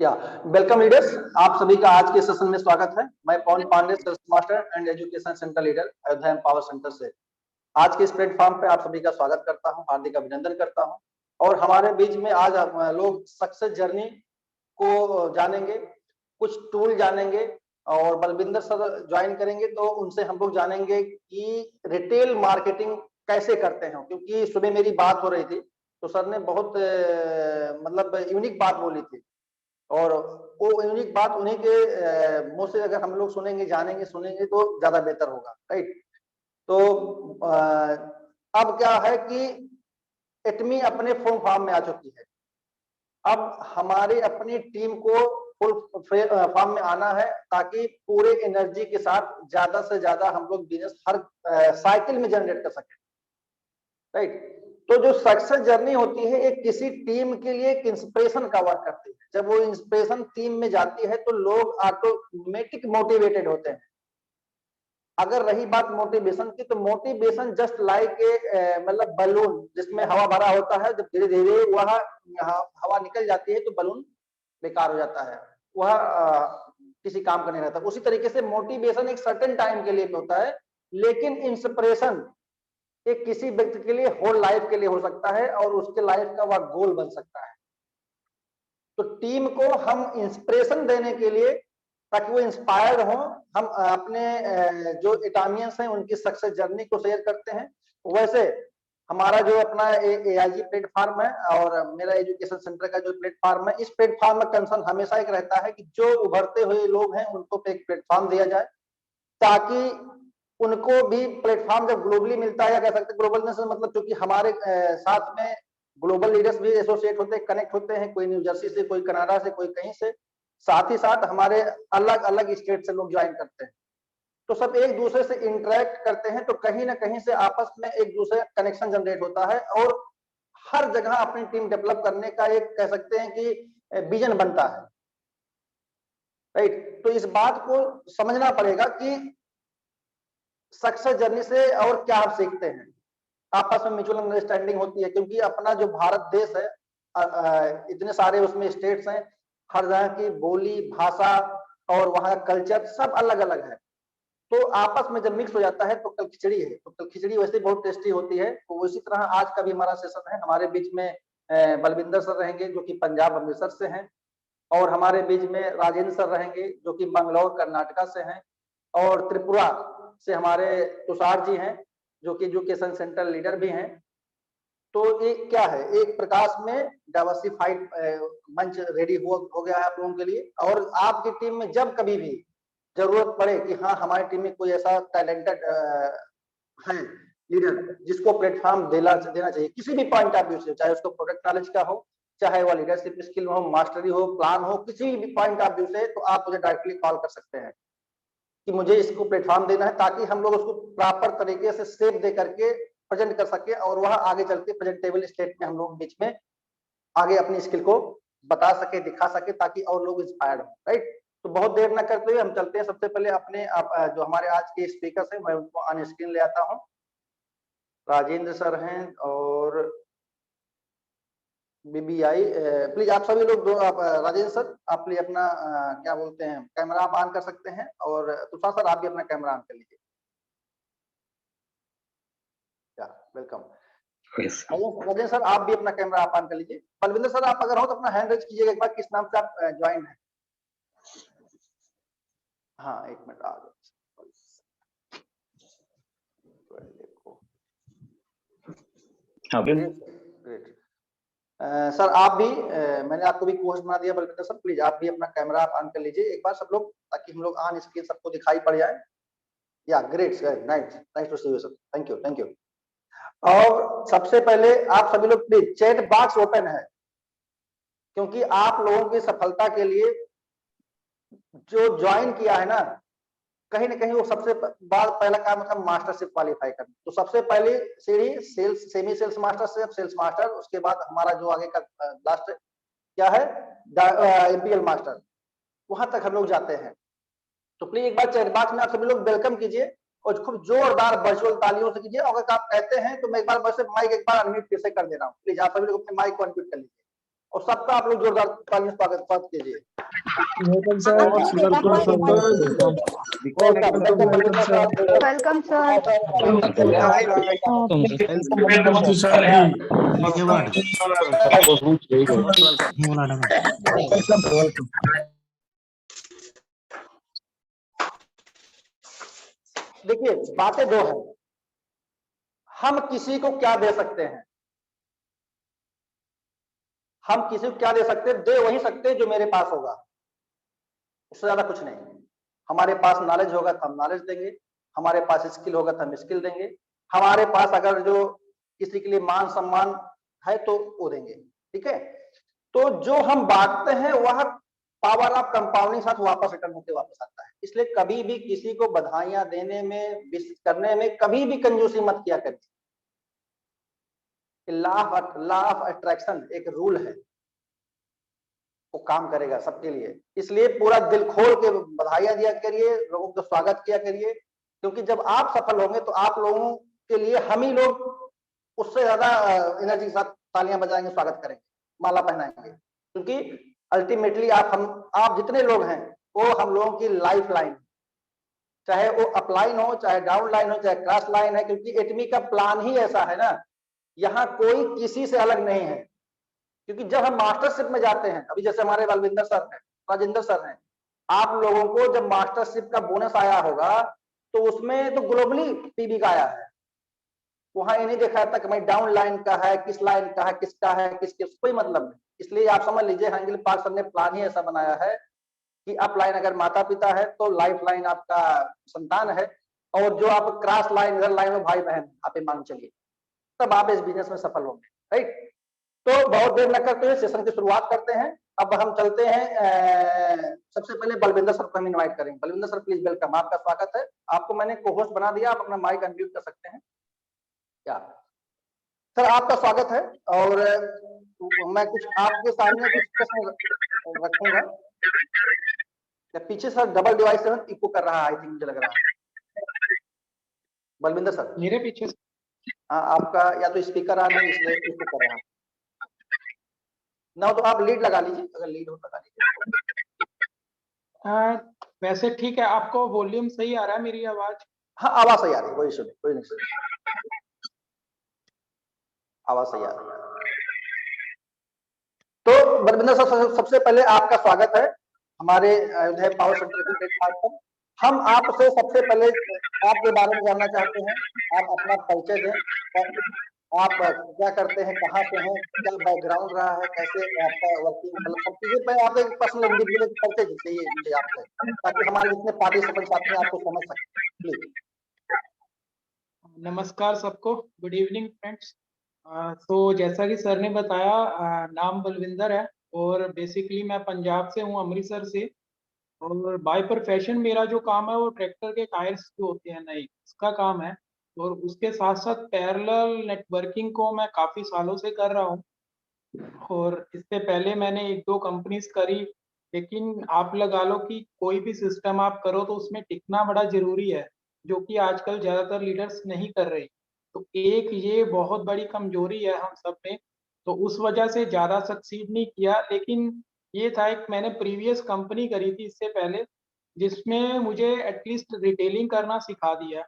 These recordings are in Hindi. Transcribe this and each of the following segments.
या वेलकम लीडर्स, आप सभी का आज के सेशन में स्वागत है। मैं Pawan Pandey, sales master and education centre leader Ayodhya power centre से आज के इस प्लेटफॉर्म पे आप सभी का स्वागत करता हूं, हार्दिक अभिनंदन करता हूं। और हमारे बीच में आज लोग सक्सेस जर्नी को जानेंगे, कुछ टूल जानेंगे और बलविंदर सर ज्वाइन करेंगे तो उनसे हम लोग जानेंगे कि रिटेल मार्केटिंग कैसे करते हैं। क्योंकि सुबह मेरी बात हो रही थी तो सर ने बहुत मतलब यूनिक बात बोली थी और वो यूनिक बात उन्हीं के मुंह से अगर हम लोग सुनेंगे, जानेंगे, सुनेंगे तो ज्यादा बेहतर होगा, राइट। तो अब क्या है कि एटमी अपने फुल फॉर्म में आ चुकी है। अब हमारे अपनी टीम को फुल फॉर्म में आना है ताकि पूरे एनर्जी के साथ ज्यादा से ज्यादा हम लोग बिजनेस हर साइकिल में जनरेट कर सकें, राइट। तो जो सक्सेस जर्नी होती है एक किसी टीम के लिए एक इंस्पिरेशन का वर्क करती है। जब वो इंस्पिरेशन टीम में जाती है तो लोग ऑटोमेटिक मोटिवेटेड होते हैं। अगर रही बात मोटिवेशन की, तो मोटिवेशन जस्ट लाइक मतलब बलून जिसमें हवा भरा होता है, जब धीरे धीरे वह हवा निकल जाती है तो बलून बेकार हो जाता है, वह किसी काम का नहीं रहता। उसी तरीके से मोटिवेशन एक सर्टेन टाइम के लिए होता है, लेकिन इंस्पिरेशन एक किसी व्यक्ति के लिए होल लाइफ के लिए हो सकता है और उसके लाइफ का वह गोल बन सकता है। तो टीम को हम इंस्पिरेशन देने के लिए, ताकि वो इंस्पायर्ड हो, हम अपने जो इटामियंस हैं उनकी सक्सेस जर्नी को शेयर करते हैं। वैसे हमारा जो अपना AIG प्लेटफॉर्म है और मेरा एजुकेशन सेंटर का जो प्लेटफॉर्म है, इस प्लेटफॉर्म में कंसर्न हमेशा एक रहता है कि जो उभरते हुए लोग हैं उनको एक प्लेटफॉर्म दिया जाए, ताकि उनको भी प्लेटफॉर्म जब ग्लोबली मिलता है, या कह सकते हैं ग्लोबल से मतलब क्योंकि हमारे साथ में ग्लोबल लीडर्स भी एसोसिएट होते हैं, कनेक्ट होते हैं, कोई न्यू जर्सी से, कोई कनाडा से, कोई कहीं से, साथ ही साथ हमारे अलग अलग स्टेट से लोग ज्वाइन करते हैं। तो सब एक दूसरे से इंटरेक्ट करते हैं, तो कहीं ना कहीं से आपस में एक दूसरे कनेक्शन जनरेट होता है और हर जगह अपनी टीम डेवलप करने का एक कह सकते हैं कि विजन बनता है, राइट। तो इस बात को समझना पड़ेगा कि सक्सेस जर्नी से और क्या आप सीखते हैं। आपस में म्यूचुअल अंडरस्टैंडिंग होती है, क्योंकि अपना जो भारत देश है इतने सारे उसमें स्टेट्स हैं, हर जगह की बोली, भाषा और वहां का कल्चर सब अलग अलग है। तो आपस में जब मिक्स हो जाता है तो कल खिचड़ी है, तो कल खिचड़ी वैसे बहुत टेस्टी होती है। तो उसी तरह आज का भी हमारा सेशन है। हमारे बीच में बलविंदर सर रहेंगे जो कि पंजाब अमृतसर से हैं, और हमारे बीच में राजेंद्र सर रहेंगे जो कि बंगलौर कर्नाटका से हैं, और त्रिपुरा से हमारे तुषार जी हैं जो कि एजुकेशन सेंटर लीडर भी हैं। तो ये क्या है, एक प्रकाश में डाइवर्सिफाइड मंच रेडी हो गया है आप लोगों के लिए। और आपकी टीम में जब कभी भी जरूरत पड़े कि हाँ हमारी टीम में कोई ऐसा टैलेंटेड है लीडर जिसको प्लेटफॉर्म देना चाहिए किसी भी पॉइंट ऑफ व्यू से, चाहे उसको प्रोडक्ट नॉलेज का हो, चाहे वह लीडरशिप स्किल हो, मास्टरी हो, प्लान हो, किसी भी पॉइंट ऑफ व्यू से, तो आप मुझे डायरेक्टली कॉल कर सकते हैं कि मुझे इसको प्लेटफॉर्म देना है, ताकि हम लोग उसको प्रॉपर तरीके से स्टेप दे करके प्रेजेंट कर सके और वह आगे चल के प्रेजेंटेबल स्टेट में हम लोग बीच में आगे अपनी स्किल को बता सके, दिखा सके, ताकि और लोग इंस्पायर्ड हो, राइट। तो बहुत देर न करते हुए हम चलते हैं। सबसे पहले अपने जो हमारे आज के स्पीकर है मैं उनको ऑन स्क्रीन ले आता हूँ। राजेंद्र सर हैं और BBI, प्लीज आप सभी लोग दो, आप राजेंद्र सर आप प्लीज अपना क्या बोलते हैं कैमरा आप ऑन कर सकते हैं, और तुषार सर आप भी अपना कैमरा ऑन कर लीजिए। वेलकम। राजेंद्र सर आप भी अपना कैमरा आप ऑन कर लीजिए। बलविंदर सर आप अगर हो तो अपना हैंड रेज कीजिएगा एक बार, किस नाम से आप ज्वाइन है। हाँ एक मिनट आ जाओ। ग्रेट सर आप भी मैंने आपको भी कोर्स बना दिया बलविंदर सर, प्लीज आप भी अपना कैमरा आप ऑन कर लीजिए एक बार सब लोग, ताकि हम लोग ऑन स्क्रीन सबको दिखाई पड़ जाए। या great, nice to see you sir, thank you. और सबसे पहले आप सभी लोग प्लीज चैट बॉक्स ओपन है, क्योंकि आप लोगों की सफलता के लिए जो ज्वाइन किया है ना, कहीं ना कहीं वो सबसे पहला काम था मास्टरशिप क्वालिफाई करना। तो सबसे पहली सीढ़ी सेल्स, सेमी सेल्स मास्टर से सेल्स मास्टर, उसके बाद हमारा जो आगे का लास्ट क्या है MPL मास्टर, वहां तक हम लोग जाते हैं। तो प्लीज एक बार चैट बॉक्स में आप सभी लोग वेलकम कीजिए और खूब जोरदार वर्चुअल तालियों से कीजिए। अगर आप कहते हैं तो मैं एक बार वैसे माइक एक बार अनम्यूट फिर से कर दे रहा हूँ, प्लीज आप सभी लोग अपने माइक को अनम्यूट कर लीजिए। और सबका आप लोग जोरदार तालियों से स्वागत कीजिए। Welcome sir. Welcome sir. देखिए बातें दो हैं, हम किसी को क्या दे सकते हैं, हम किसी को क्या दे सकते हैं, दे वही सकते हैं जो मेरे पास होगा, उससे ज्यादा कुछ नहीं। हमारे पास नॉलेज होगा तो हम नॉलेज देंगे, हमारे पास स्किल होगा तो हम स्किल देंगे, हमारे पास अगर जो किसी के लिए मान सम्मान है तो वो देंगे, ठीक है। तो जो हम बांटते हैं वह पावर ऑफ कंपाउंडिंग साथ वापस रिटर्न होकर वापस आता है। इसलिए कभी भी किसी को बधाइयां देने में, विश करने में कभी भी कंजूसी मत किया करिए। लॉ ऑफ अट्रैक्शन एक रूल है, वो काम करेगा सबके लिए। इसलिए पूरा दिल खोल के बधाइयां दिया करिए, लोगों को स्वागत किया करिए, क्योंकि जब आप सफल होंगे तो आप लोगों के लिए हम ही लोग उससे ज्यादा एनर्जी के साथ तालियां बजाएंगे, स्वागत करेंगे, माला पहनाएंगे। क्योंकि अल्टीमेटली आप जितने लोग हैं वो हम लोगों की लाइफ लाइन, चाहे वो अपलाइन हो, चाहे डाउन लाइन हो, चाहे क्रॉस लाइन है, क्योंकि एटमी का प्लान ही ऐसा है ना, यहाँ कोई किसी से अलग नहीं है। क्योंकि जब हम मास्टरशिप में जाते हैं, अभी जैसे हमारे बलविंदर सर हैं, राजेंद्र सर हैं, आप लोगों को जब मास्टरशिप का बोनस आया होगा तो उसमें तो ग्लोबली पीबी का आया है, वहां ये नहीं देखा था कि भाई डाउन लाइन का है, किस लाइन का है, किसका है, किसके, कोई मतलब नहीं। इसलिए आप समझ लीजिए हंगिल पार्क सर ने प्लान ही ऐसा बनाया है कि अप लाइन अगर माता पिता है तो लाइफ लाइन आपका संतान है, और जो आप क्रॉस लाइन इधर लाइन में भाई बहन, आप ये मान चलिए, तब आप इस बिजनेस में सफल होंगे, राइट। तो बहुत देर न करते हुए सेशन की शुरुआत करते हैं। अब हम चलते हैं, सबसे पहले बलविंदर सर को हम इनवाइट करेंगे। बलविंदर सर प्लीज वेलकम, आपका स्वागत है। आपको मैंने को होस्ट बना दिया, आप अपना माइक अनम्यूट कर सकते हैं क्या। सर आपका स्वागत है, और मैं कुछ आपके सामने कुछ प्रश्न रखूंगा। पीछे सर डबल डिवाइस से इको कर रहा है, आई थिंक मुझे लग रहा है बलविंदर सर मेरे पीछे। हाँ, आपका या तो स्पीकर ऑन है इसलिए इको कर रहा है ना, तो आप लीड लगा लीजिए, अगर लीड हो लगा लीजिए। वैसे ठीक है, आपको वॉल्यूम सही आ रहा है मेरी आवाज? हाँ आवाज सही आ रही है, कोई इशू नहीं, कोई नहीं, आवाज सही आ रही है। तो बलविंदर सर सबसे पहले आपका स्वागत है हमारे अयोध्या पावर सेंटर के प्लेटफॉर्म पर। हम आपसे सबसे पहले आपके बारे में जानना चाहते हैं, आप अपना परिचय दें, आप क्या करते हैं, कहाँ से हैं, क्या बैकग्राउंड रहा है, कैसे आपका वर्किंग, मतलब सब चीजें पे आप एक पर्सनल इंडिविजुअल परिचय चाहिए मुझे आपसे, ताकि हमारे जितने पार्टिसिपेंट साथी हैं आपको समझ सकें, प्लीज। नमस्कार सबको, गुड इवनिंग फ्रेंड्स। तो जैसा कि सर ने बताया, नाम बलविंदर है और बेसिकली मैं पंजाब से हूँ, अमृतसर से। और बाय प्रोफेशन मेरा जो काम है वो ट्रैक्टर के टायर्स जो होते हैं नए, उसका काम है। और उसके साथ साथ पैरेलल नेटवर्किंग को मैं काफ़ी सालों से कर रहा हूँ। और इससे पहले मैंने एक दो कंपनीज करी, लेकिन आप लगा लो कि कोई भी सिस्टम आप करो तो उसमें टिकना बड़ा जरूरी है, जो कि आजकल ज्यादातर लीडर्स नहीं कर रहे। तो एक ये बहुत बड़ी कमजोरी है हम सब में, तो उस वजह से ज्यादा सक्सीड नहीं किया। लेकिन ये था, एक मैंने प्रीवियस कंपनी करी थी इससे पहले, जिसमें मुझे एटलीस्ट रिटेलिंग करना सिखा दिया।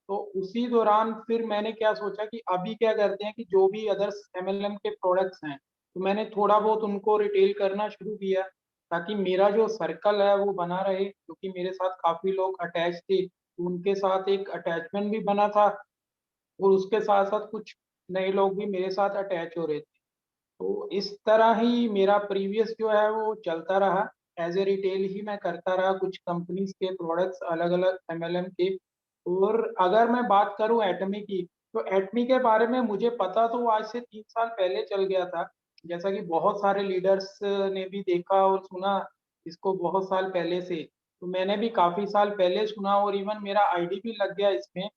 तो उसी दौरान फिर मैंने क्या सोचा कि अभी क्या करते हैं कि जो भी अदर्स एमएलएम के प्रोडक्ट्स हैं, तो मैंने थोड़ा बहुत उनको रिटेल करना शुरू किया, ताकि मेरा जो सर्कल है वो बना रहे, क्योंकि मेरे साथ काफ़ी लोग अटैच थे, तो उनके साथ एक अटैचमेंट भी बना था। और उसके साथ साथ कुछ नए लोग भी मेरे साथ अटैच हो रहे थे। तो इस तरह ही मेरा प्रीवियस जो है वो चलता रहा, एज ए रिटेल ही मैं करता रहा कुछ कंपनीज के प्रोडक्ट्स अलग अलग एमएलएम के। और अगर मैं बात करूं एटमी की, तो एटमी के बारे में मुझे पता तो आज से 3 साल पहले चल गया था, जैसा कि बहुत सारे लीडर्स ने भी देखा और सुना इसको बहुत साल पहले से। तो मैंने भी काफी साल पहले सुना और इवन मेरा आईडी भी लग गया इसमें,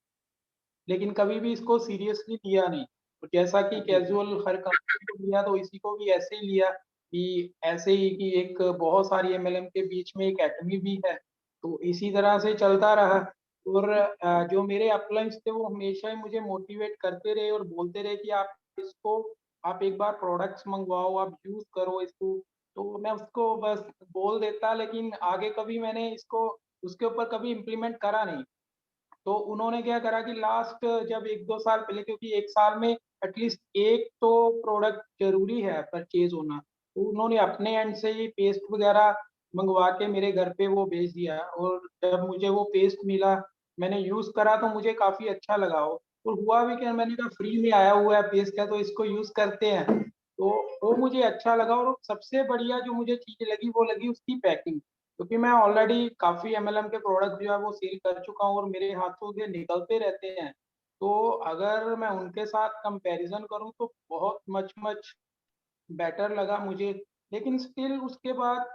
लेकिन कभी भी इसको सीरियसली लिया नहीं। तो जैसा कि कैजुअल हर कंपनी को लिया, तो इसी को भी ऐसे ही लिया कि ऐसे ही कि एक बहुत सारी एमएलएम के बीच में एक एटमी भी है, तो इसी तरह से चलता रहा। और जो मेरे अपलाइंस थे वो हमेशा ही मुझे मोटिवेट करते रहे और बोलते रहे कि आप इसको आप एक बार प्रोडक्ट्स मंगवाओ, आप यूज करो इसको। तो मैं उसको बस बोल देता, लेकिन आगे कभी मैंने इसको उसके ऊपर कभी इम्प्लीमेंट करा नहीं। तो उन्होंने क्या करा कि लास्ट जब 1-2 साल पहले, क्योंकि 1 साल में एटलीस्ट एक तो प्रोडक्ट ज़रूरी है परचेज़ होना, तो उन्होंने अपने एंड से ही पेस्ट वग़ैरह मँगवा के मेरे घर पे वो भेज दिया। और जब मुझे वो पेस्ट मिला, मैंने यूज़ करा तो मुझे काफ़ी अच्छा लगा वो। और हुआ भी क्या, मैंने कहा फ्री में आया हुआ है पेस्ट का तो इसको यूज़ करते हैं। तो वो मुझे अच्छा लगा। और सबसे बढ़िया जो मुझे चीज़ लगी वो लगी उसकी पैकिंग। क्योंकि मैं ऑलरेडी काफ़ी एमएलएम के प्रोडक्ट जो है वो सेल कर चुका हूँ और मेरे हाथों से निकलते रहते हैं। तो अगर मैं उनके साथ कंपैरिज़न करूँ तो बहुत मच बेटर लगा मुझे। लेकिन स्टिल उसके बाद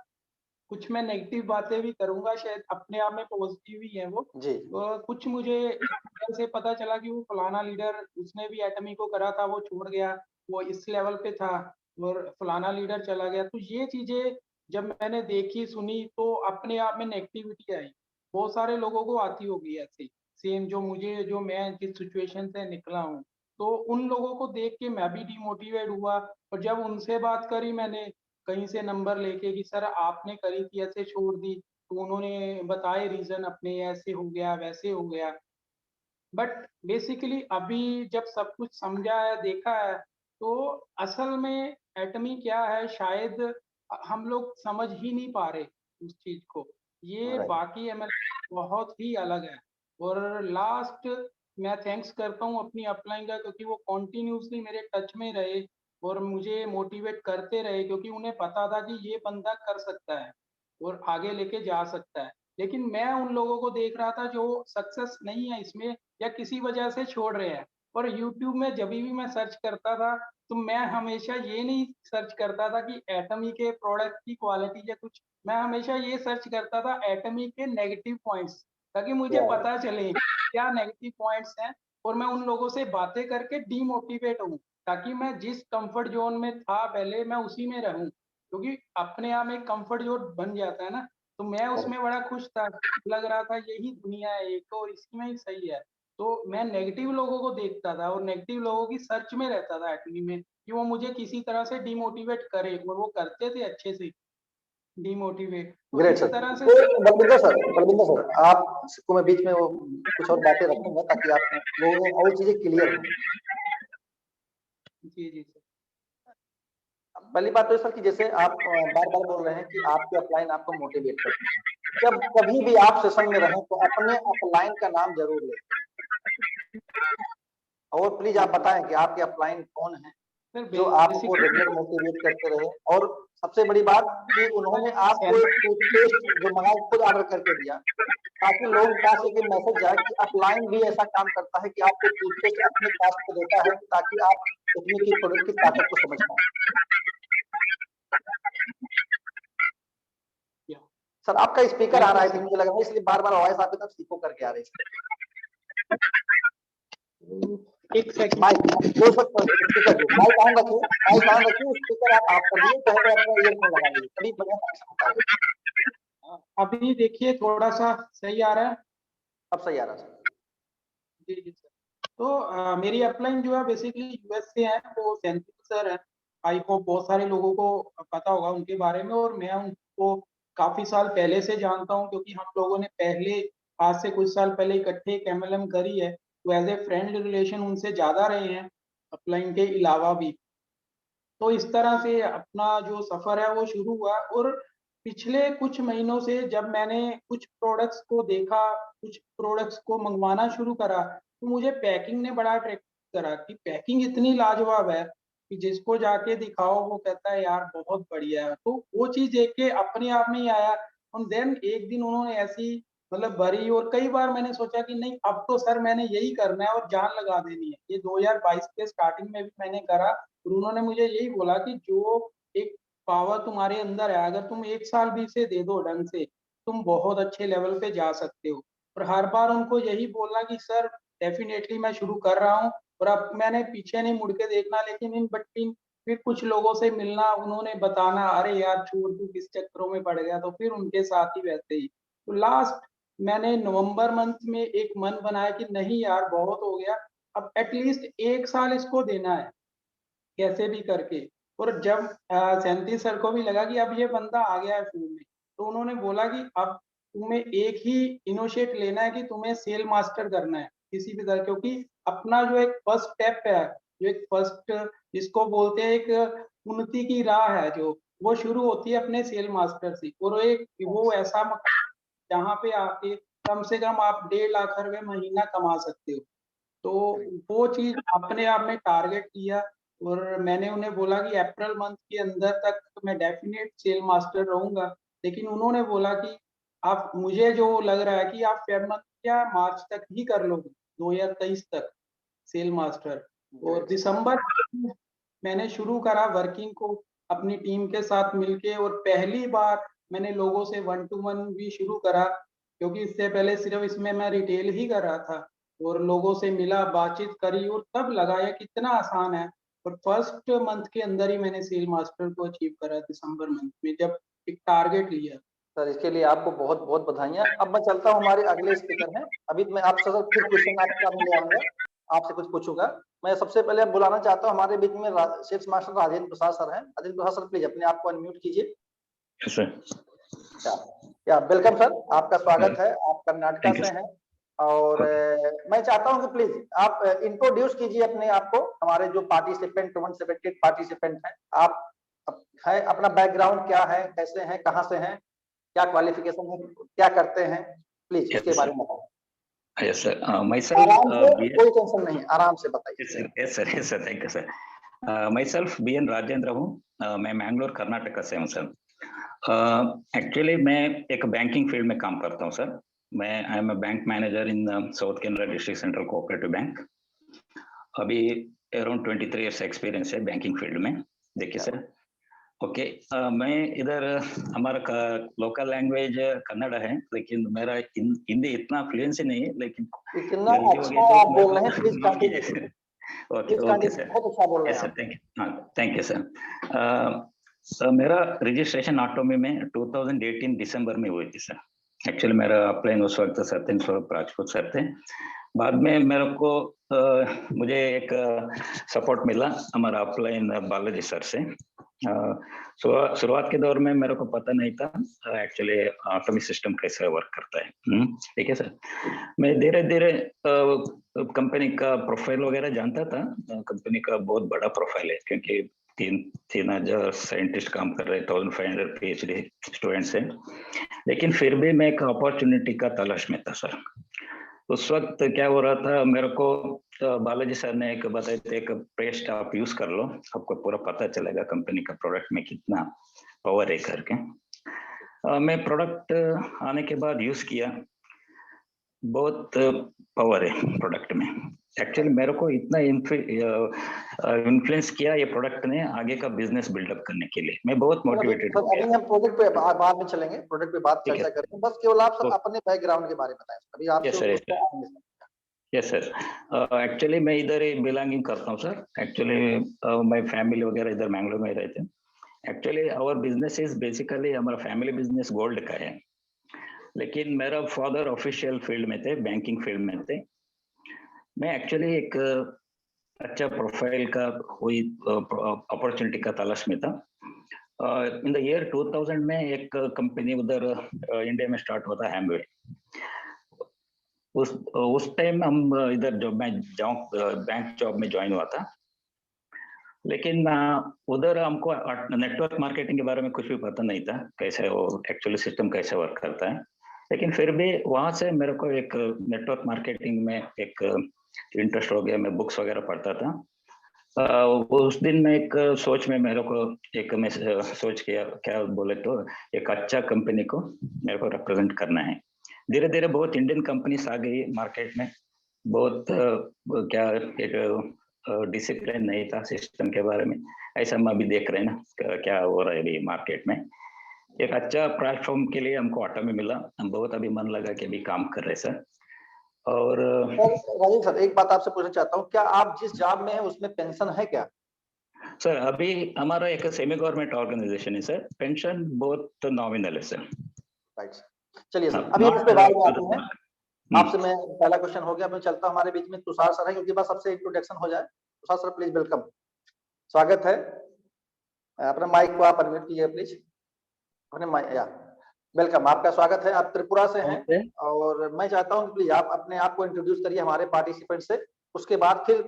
कुछ मैं नेगेटिव बातें भी करूँगा, शायद अपने आप में पॉज़िटिव ही है वो। जी। कुछ मुझे इस वजह से पता चला कि वो फलाना लीडर उसने भी एटमी को करा था, वो छोड़ गया, वो इस लेवल पे था और फलाना लीडर चला गया। तो ये चीज़ें जब मैंने देखी, सुनी तो अपने आप में नेगेटिविटी आई। बहुत सारे लोगों को आती होगी ऐसे, सेम जो मैं जिस सिचुएशन से निकला हूँ। तो उन लोगों को देख के मैं भी डिमोटिवेट हुआ और जब उनसे बात करी मैंने कहीं से नंबर लेके कि सर आपने करी थी ऐसे छोड़ दी, तो उन्होंने बताए रीज़न अपने, ऐसे हो गया, वैसे हो गया। बट बेसिकली अभी जब सब कुछ समझा है, देखा है, तो असल में एटमी क्या है शायद हम लोग समझ ही नहीं पा रहे उस चीज़ को। ये राइट। बाकी एमएल बहुत ही अलग है। और लास्ट मैं थैंक्स करता हूँ अपनी अपलाइन का, क्योंकि वो कंटिन्यूअसली मेरे टच में रहे और मुझे मोटिवेट करते रहे, क्योंकि उन्हें पता था कि ये बंदा कर सकता है और आगे लेके जा सकता है। लेकिन मैं उन लोगों को देख रहा था जो सक्सेस नहीं है इसमें या किसी वजह से छोड़ रहे हैं। और यूट्यूब में जभी भी मैं सर्च करता था, तो मैं हमेशा ये नहीं सर्च करता था कि एटमी के प्रोडक्ट की क्वालिटी या कुछ, मैं हमेशा ये सर्च करता था एटमी के नेगेटिव पॉइंट्स, ताकि मुझे या पता चले क्या नेगेटिव पॉइंट्स हैं और मैं उन लोगों से बातें करके डीमोटिवेट हूँ, ताकि मैं जिस कंफर्ट जोन में था पहले मैं उसी में रहूँ। क्योंकि अपने आप में एक कंफर्ट जोन बन जाता है ना, तो मैं उसमें बड़ा खुश था, लग रहा था यही दुनिया है एक और इसी में ही सही है। तो मैं नेगेटिव लोगों को देखता था और नेगेटिव लोगों की सर्च में रहता था एक्चुअली में, कि वो मुझे किसी तरह से डिमोटिवेट करे और वो करते थे अच्छे से डिमोटिवेट। तो ग्रेट इस सर। तरह से तो बलविंदर सर, आपको मैं बीच में वो कुछ और बातें रखूंगा ताकि आप लोगों को और चीजें क्लियर हो। जी, जी सर। पहली बात तो सर कि जैसे आप बार-बार बोल रहे हैं कि आपके अपलाइन आपको मोटिवेट करते हैं। जब कभी भी आप सेशन में रहें तो अपने अपलाइन का नाम ज़रूर लें और प्लीज़ जी, आप जी। बताएँ कि आपके अपलाइन कौन हैं, सर जो आपको बेसिकली रेगुलर मोटिवेट करते रहे। और सबसे बड़ी बात कि उन्होंने आपको एक टूथपेस्ट जो मँगाया खुद ऑर्डर करके दिया, ताकि लोगों के पास एक ये मैसेज जाए कि अपलाइन भी ऐसा काम करता है कि आपको टूथपेस्ट अपने कॉस्ट पे देता है ताकि आप टेक्निक की प्रोडक्ट की ताकत को समझ पाएँ। सर आपका स्पीकर आ रहा बिल्कुल है, सर। मुझे लग रहा है इसलिए बार-बार आवाज़ आपकी तरफ से इको करके आ रही है। एक सेकंड। माइक जो स्पीकर जो माइक ऑन रखिए, स्पीकर आप ऑफ कर दीजिए, चाहे तो अपना ईयरफ़ोन लगा लीजिए, तभी बढ़िया कनेक्शन होता है। अभी देखिए थोड़ा-सा सही आ रहा है? अब सही आ रहा है सर। जी, जी सर। तो मेरी अपलाइन जो है बेसिकली यूएस से है, वो सेंथिल सर हैं। आई होप बहुत सारे लोगों को पता होगा उनके बारे में, और मैं उनको काफ़ी साल पहले से जानता हूँ, क्योंकि हम लोगों ने पहले आज से कुछ साल पहले इकट्ठे एक एमएलएम करी है। तो एज़ ए फ्रेंड रिलेशन उनसे ज़्यादा रहे हैं, अपलाइन के अलावा भी। तो इस तरह से अपना जो सफ़र है वो शुरू हुआ। और पिछले कुछ महीनों से जब मैंने कुछ प्रोडक्ट्स को देखा, कुछ प्रोडक्ट्स को मँगवाना शुरू करा, तो मुझे पैकिंग ने बड़ा अट्रैक्ट करा कि पैकिंग इतनी लाजवाब है कि जिसको जाके दिखाओ वो कहता है यार बहुत बढ़िया है। तो वो चीज़ देख के अपने आप में ही आया। और देन एक दिन उन्होंने ऐसी मतलब भरी, और कई बार मैंने सोचा कि नहीं अब तो सर मैंने यही करना है और जान लगा देनी है। ये 2022 के स्टार्टिंग में भी मैंने करा और उन्होंने मुझे यही बोला कि जो एक पावर तुम्हारे अंदर है, अगर तुम 1 साल भी इसे दे दो ढंग से, तुम बहुत अच्छे लेवल पे जा सकते हो। और हर बार उनको यही बोलना कि सर डेफ़िनेटली मैं शुरू कर रहा हूँ, और अब मैंने पीछे नहीं मुड़ के देखना। लेकिन इन बिटवीन फिर कुछ लोगों से मिलना, उन्होंने बताना, "अरे यार छोड़ तू किस चक्करों में पड़ गया?" तो फिर उनके साथ ही वैसे ही। तो लास्ट मैंने नवंबर मंथ में एक मन बनाया कि नहीं यार बहुत हो गया, अब एटलीस्ट 1 साल इसको देना है। कैसे भी करके। और जब 37 सर को भी लगा कि अब ये बंदा आ गया है फील्ड में, तो उन्होंने बोला कि अब तुम्हें एक ही इनिशिएट लेना है कि तुम्हें सेल मास्टर करना है किसी भी तरह, क्योंकि अपना जो एक फर्स्ट स्टेप है, जो एक फर्स्ट जिसको बोलते हैं एक उन्नति की राह है, जो वो शुरू होती है अपने सेल मास्टर से। और एक वो ऐसा मकाम जहाँ पे आके कम से कम आप 1.5 लाख रुपए महीना कमा सकते हो। तो वो चीज अपने आप में टारगेट किया, और मैंने उन्हें बोला कि अप्रैल मंथ के अंदर तक मैं डेफिनेट सेल मास्टर रहूंगा। लेकिन उन्होंने बोला कि आप, मुझे जो लग रहा है कि आप फेब मंथ या मार्च तक ही कर लोगे, 2023 तक सेल मास्टर। और दिसंबर में मैंने शुरू करा वर्किंग को अपनी टीम के साथ मिलके, और पहली बार मैंने लोगों से 1-to-1 भी शुरू करा, क्योंकि इससे पहले सिर्फ इसमें मैं रिटेल ही कर रहा था। और लोगों से मिला, बातचीत करी, और तब लगा ये कितना आसान है। और फर्स्ट मंथ के अंदर ही मैंने सेल मास्टर को अचीव करा, दिसंबर मंथ में, जब एक टारगेट लिया। सर इसके लिए आपको बहुत बहुत बधाइयां। अब मैं चलता हूं, हमारे अगले स्पीकर हैं। अभी मैं आपसे सर फिर क्वेश्चन आपके सामने ले आऊंगा, आपसे कुछ पूछूंगा। मैं सबसे पहले बुलाना चाहता हूं हमारे बीच में sales master Rajendra Prasad sir हैं। राजेंद्र प्रसाद सर प्लीज अपने आप को अनम्यूट कीजिए। या वेलकम सर, आपका स्वागत है। आप कर्नाटका से हैं और मैं चाहता हूं कि प्लीज आप इंट्रोड्यूस कीजिए अपने आप को। हमारे जो पार्टिसिपेंट 178 पार्टिसिपेंट हैं, आप है, अपना बैकग्राउंड क्या है, कैसे हैं, कहां से हैं, क्या क्वालिफिकेशन है, क्या करते हैं, प्लीज इसके बारे में बताओ। Yes, sir. Myself, आराम से, कोई टेंशन नहीं, आराम से बताइए। yes, sir. Yes, sir. Yes, sir. Thank you, sir. Myself, BN Rajendra हूँ। मैं मैंगलोर कर्नाटका से हूँ सर। एक्चुअली मैं एक बैंकिंग फील्ड में काम करता हूँ सर। मैं I am a bank manager in south Canara district central cooperative bank. अभी अराउंड 23 इयर्स एक्सपीरियंस है बैंकिंग फील्ड में। देखिए सर, ओके, मैं इधर हमारा लोकल लैंग्वेज कन्नड़ है, लेकिन मेरा हिंदी इतना फ्लुएंसी नहीं है, लेकिन इतना अच्छा आप बोल रहे हैं, please continue. Okay okay sir, बहुत अच्छा बोल रहे हैं सर, थैंक यू। हाँ, थैंक यू सर। मेरा रजिस्ट्रेशन ऑटोमी में 2018 दिसंबर में हुई थी सर। एक्चुअली मेरा अपलाइन उस वक्त सत्यन स्वरूप राजपूत सर थे। बाद में मेरे को मुझे एक सपोर्ट मिला हमारा अपलाइन बालाजी सर से। शुरुआत के दौर में मेरे को पता नहीं था एक्चुअली ऑटोमी सिस्टम कैसे वर्क करता है। ठीक है सर। मैं धीरे धीरे कंपनी का प्रोफाइल वगैरह जानता था। कंपनी का बहुत बड़ा प्रोफाइल है, क्योंकि 3,000 साइंटिस्ट काम कर रहे हैं, 1500 PhD स्टूडेंट्स हैं। लेकिन फिर भी मैं एक अपॉर्चुनिटी का तलाश में था सर। उस वक्त क्या हो रहा था, मेरे को बालाजी सर ने एक बताए थे, एक पेस्ट आप यूज कर लो, आपको पूरा पता चलेगा कंपनी का प्रोडक्ट में कितना पावर है करके। मैं प्रोडक्ट आने के बाद यूज किया, बहुत पावर है प्रोडक्ट में। एक्चुअली मेरे को इतना इन्फ्लुएंस किया ये प्रोडक्ट ने आगे का बिजनेस बिल्डअप करने के लिए। मैं बहुत मोटिवेटेड हो गया। अभी हम प्रोडक्ट पे बाद में चलेंगे, प्रोडक्ट पे बात चर्चा करेंगे। बस केवल आप सब अपने बैकग्राउंड के बारे में बताएं। अभी आप यस सर, एक्चुअली मैं इधर ही बिलोंगिंग करता हूँ सर। एक्चुअली मैं फैमिली वगैरह इधर मैंगलोर में रहते हैं। Actually our business is basically, हमारा फैमिली बिजनेस गोल्ड का है, लेकिन मेरा फादर ऑफिशियल फील्ड में थे, बैंकिंग फील्ड में थे। मैं एक्चुअली एक अच्छा प्रोफाइल का हुई अपॉर्चुनिटी का तलाश में था। इन द ईयर 2000 में एक कंपनी उधर इंडिया में स्टार्ट हुआ था, हैमवे। उस टाइम हम इधर जब मैं बैंक जॉब में ज्वाइन हुआ था, लेकिन उधर हमको नेटवर्क मार्केटिंग के बारे में कुछ भी पता नहीं था, कैसे वो एक्चुअली सिस्टम कैसे वर्क करता है। लेकिन फिर भी वहां से मेरे को एक नेटवर्क मार्केटिंग में एक इंटरेस्ट हो गया। मैं बुक्स वगैरह पढ़ता था। उस दिन मैं एक सोच में मेरे को एक मैं सोच किया, क्या बोले तो, एक अच्छा कंपनी को मेरे को रिप्रेजेंट करना है। धीरे धीरे बहुत इंडियन कंपनीज आ गई मार्केट में। बहुत क्या एक डिसिप्लिन नहीं था सिस्टम के बारे में। ऐसा हम अभी देख रहे हैं ना क्या हो रहा है अभी मार्केट में। एक अच्छा प्लेटफॉर्म के लिए हमको ऑटोमी मिला। हम बहुत अभी मन लगा कि अभी काम कर रहे सर। और राजीव सर, एक बात आपसे पूछना चाहता हूँ, क्या आप जिस जॉब में हैं उसमें पेंशन है क्या? सर अभी हमारा एक सेमी गवर्नमेंट ऑर्गेनाइजेशन है सर, पेंशन बहुत नॉमिनल है सर। राइट, चलिए सर, अभी इस पे बात आते हैं। आपसे मैं पहला क्वेश्चन हो गया, मैं चलता हूं हमारे बीच में तुषार सर है, क्योंकि बस सबसे इंट्रोडक्शन हो जाए। Tushar sir please welcome. स्वागत है। अपना माइक को आप अनम्यूट कीजिए प्लीज। अपने माइक या वेलकम, आपका स्वागत है। आप त्रिपुरा से हैं और मैं चाहता हूं प्लीज आप अपने आप को इंट्रोड्यूस करिए हमारे पार्टिसिपेंट से, उसके बाद फिर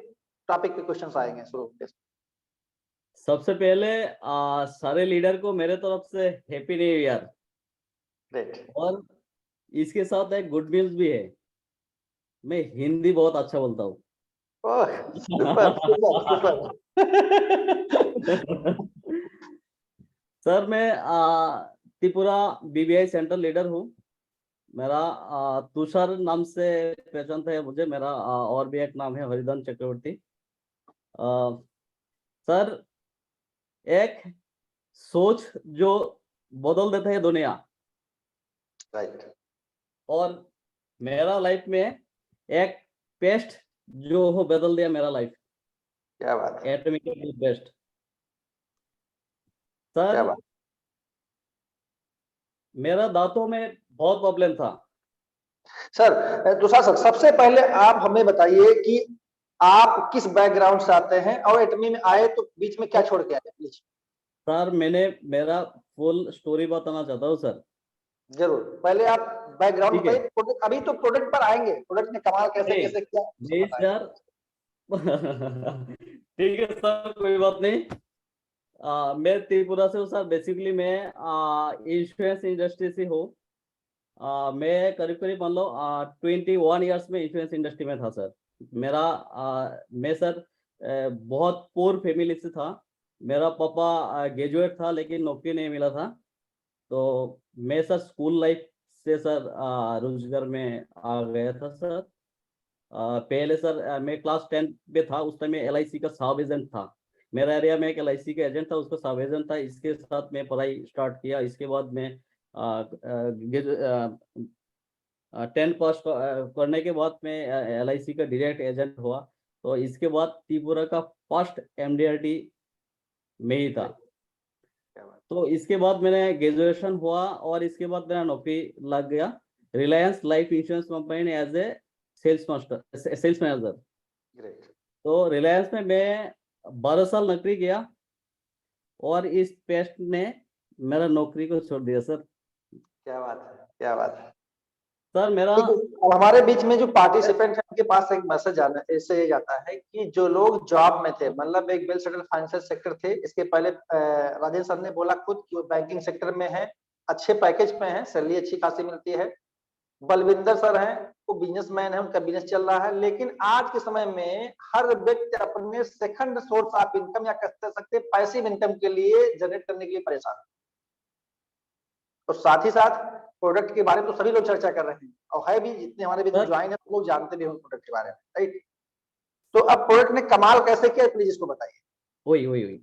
टॉपिक पे क्वेश्चंस आएंगे शुरू। सबसे पहले सारे लीडर को मेरे तरफ से हैप्पी न्यू ईयर। ग्रेट। और इसके साथ एक गुड न्यूज भी है, मैं हिंदी बहुत अच्छा बोलता हूँ। ओह सुपर सुपर सुपर। सर मैं त्रिपुरा बीबीआई सेंट्रल लीडर हूँ। मेरा तुषार नाम से पहचानते हैं मुझे। मेरा और भी एक नाम है हरिधन चक्रवर्ती। सर एक सोच जो बदल देता है दुनिया, राइट। और मेरा लाइफ में एक पेस्ट जो हो बदल दिया मेरा लाइफ। क्या बात है, एटॉमिक बेस्ट। क्या सर बात। मेरा दांतों में बहुत प्रॉब्लम था। सर तुषार सर, सबसे पहले आप हमें बताइए कि आप किस बैकग्राउंड से आते हैं और एटमी में आए तो बीच में क्या छोड़ के आए प्लीज। सर मैंने मेरा फुल स्टोरी बताना चाहता हूँ सर। जरूर, पहले आप बैकग्राउंड ठीक है। पे, अभी तो प्रोडक्ट पर आएंगे, प्रोडक्ट ने कमाल कैसे नहीं, कैसे किया नहीं सर ठीक है सर, कोई बात नहीं। मैं त्रिपुरा से हूँ सर। बेसिकली मैं इंश्योरेंस इंडस्ट्री से हूँ। मैं करीब करीब मान लो 21 ईयर्स में इंश्योरेंस इंडस्ट्री में था सर। मेरा मैं सर बहुत पुअर फैमिली से था। मेरा पापा ग्रेजुएट था लेकिन नौकरी नहीं मिला था। तो मैं सर स्कूल लाइफ से सर रोजगार में आ गया था सर। पहले सर मैं क्लास 10 में था, उस टाइम में LIC का सब एजेंट था। मेरा एरिया में एक LIC का एजेंट था, उसका सब एजेंट था। इसके साथ मैं पढ़ाई स्टार्ट किया। इसके बाद मैं 10 पास करने के बाद मैं LIC का डायरेक्ट एजेंट हुआ। तो इसके बाद त्रिपुरा का फर्स्ट MDRT में ही था। तो इसके बाद मैंने ग्रेजुएशन हुआ और इसके बाद मेरा नौकरी लग गया रिलायंस लाइफ इंश्योरेंस कंपनी में as a sales manager. Great. तो रिलायंस में मैं 12 साल नौकरी किया और इस पेस्ट ने मेरा नौकरी को छोड़ दिया सर। क्या बात है, क्या बात है सर मेरा ठीक है। अब हमारे बीच में जो पार्टिसिपेंट है उनके पास एक मैसेज आना इससे ये जाता है कि जो लोग जॉब में थे, मतलब एक वेल सेटल फाइनेंशियल सेक्टर थे, इसके पहले राजेश सर ने बोला खुद कि वो बैंकिंग सेक्टर में है, अच्छे पैकेज पे है, सैलरी अच्छी खासी मिलती है। बलविंदर सर हैं, वो बिजनेसमैन है, उनका बिजनेस चल रहा है, लेकिन आज के समय में हर व्यक्ति अपने सेकंड सोर्स ऑफ इनकम या कह सकते पैसिव इनकम के लिए जनरेट करने के लिए परेशान है। और साथ ही साथ प्रोडक्ट के बारे में तो सभी लोग चर्चा कर रहे हैं और है भी, जितने हमारे बीच ज्वाइन है वो लोग जानते भी होंगे प्रोडक्ट के बारे में, राइट। तो अब प्रोडक्ट ने कमाल कैसे किया प्लीज इसको बताइए। वही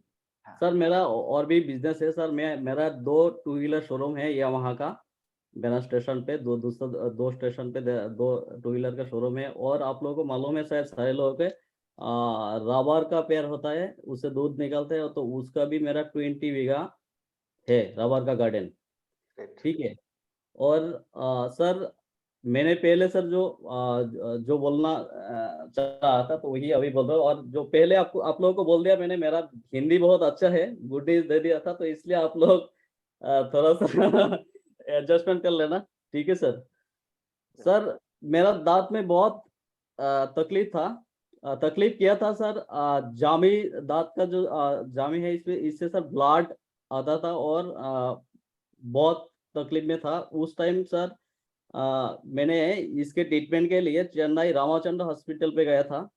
सर मेरा और भी बिजनेस है सर। मेरा 2 2-व्हीलर शोरूम है या वहाँ का। मेरा स्टेशन पे दो स्टेशन पे 2 2-व्हीलर का शोरूम है। और आप लोगों को मालूम है शायद सारे लोगों के रबर का पेड़ होता है, उससे दूध निकलते हैं। तो उसका भी मेरा 20 बीघा है रबर का गार्डन। ठीक है। और सर मैंने पहले सर जो बोलना चाह रहा था तो वही अभी बोल रहा हूँ। और जो पहले आप लोगों को बोल दिया मैंने, मेरा हिंदी बहुत अच्छा है, गुड न्यूज दे दिया था। तो इसलिए आप लोग थोड़ा सा एडजस्टमेंट कर लेना। ठीक है सर। सर मेरा दांत में बहुत तकलीफ था, तकलीफ किया था सर। जामी दांत का जो जामी है इससे सर ब्लड आता था और बहुत तकलीफ में था उस टाइम सर। मैंने इसके ट्रीटमेंट के लिए चेन्नई रामाचंद्र हॉस्पिटल पे गया था।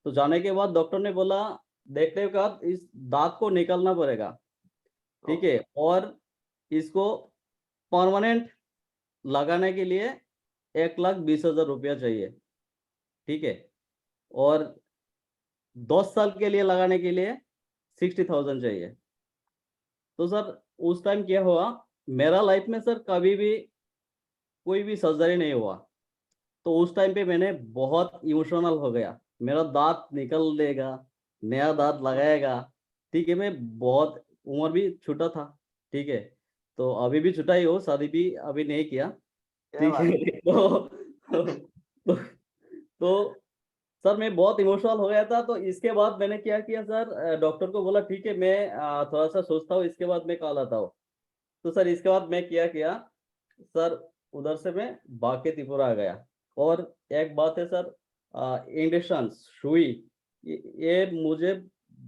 तो जाने के बाद डॉक्टर ने बोला देखने के बाद इस दांत को निकालना पड़ेगा। ठीक है। और इसको परमानेंट लगाने के लिए 1,20,000 रुपया चाहिए। ठीक है। और 10 साल के लिए लगाने के लिए 60,000 चाहिए। तो सर उस टाइम क्या हुआ, मेरा लाइफ में सर कभी भी कोई भी सर्जरी नहीं हुआ। तो उस टाइम पे मैंने बहुत इमोशनल हो गया, मेरा दांत निकल देगा, नया दांत लगाएगा। ठीक है। मैं बहुत उम्र भी छोटा था। ठीक है। तो अभी भी छोटा ही हो, शादी भी अभी नहीं किया। ठीक है। तो सर मैं बहुत इमोशनल हो गया था। तो इसके बाद मैंने क्या किया सर, डॉक्टर को बोला ठीक है मैं थोड़ा सा सोचता हूँ, इसके बाद मैं कॉल आता हूँ। तो सर इसके बाद मैं क्या किया सर, उधर से मैं भाग के त्रिपुरा आ गया। और एक बात है सर, इंजेक्शन सुई ये मुझे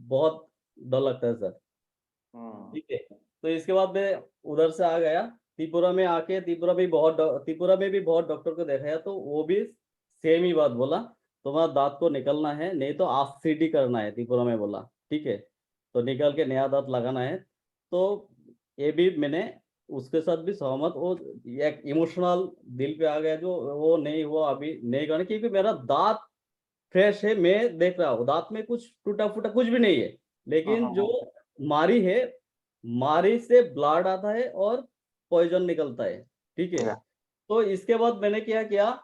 बहुत डर लगता है सर। ठीक है, तो इसके बाद मैं उधर से आ गया त्रिपुरा में। आके त्रिपुरा में भी बहुत डॉक्टर को दिखाया, तो वो भी सेम ही बात बोला, तुम्हारा दांत को निकलना है, नहीं तो आरसीटी करना है, त्रिपुरा में बोला। ठीक है, तो निकल के नया दांत लगाना है। तो ये भी मैंने उसके साथ भी सहमत। वो एक इमोशनल दिल पे आ गया, जो वो नहीं हुआ अभी नहीं करना, क्योंकि मेरा दांत फ्रेश है, मैं देख रहा हूँ दांत में कुछ टूटा फूटा कुछ भी नहीं है। लेकिन जो मारी है, मारी से ब्लड आता है और पॉइजन निकलता है। ठीक है, तो इसके बाद मैंने क्या किया,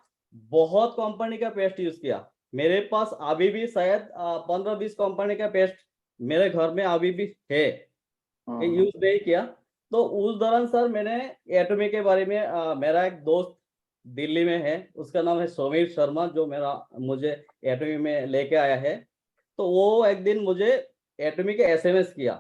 बहुत कंपनी का पेस्ट यूज किया। मेरे पास अभी भी शायद 15-20 कंपनी का पेस्ट मेरे घर में अभी भी है, यूज नहीं किया। तो उस दौरान सर मैंने एटमी के बारे में मेरा एक दोस्त दिल्ली में है, उसका नाम है समीर शर्मा, जो मुझे एटमी में लेके आया है। तो वो एक दिन मुझे एटमी के एसएमएस किया।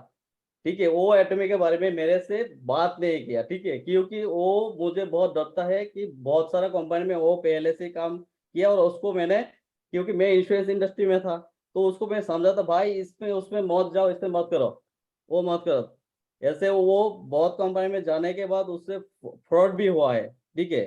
ठीक है, वो एटमी के बारे में मेरे से बात नहीं किया। ठीक है, क्योंकि वो मुझे बहुत डरता है कि बहुत सारा कंपनी में वो पहले से काम किया, और उसको मैंने, क्योंकि मैं इंश्योरेंस इंडस्ट्री में था, तो उसको मैं समझाता भाई इसमें उसमें मत जाओ, इसमें मत करो, वो मत करो। ऐसे वो बहुत कंपनी में जाने के बाद उससे फ्रॉड भी हुआ है। ठीक है,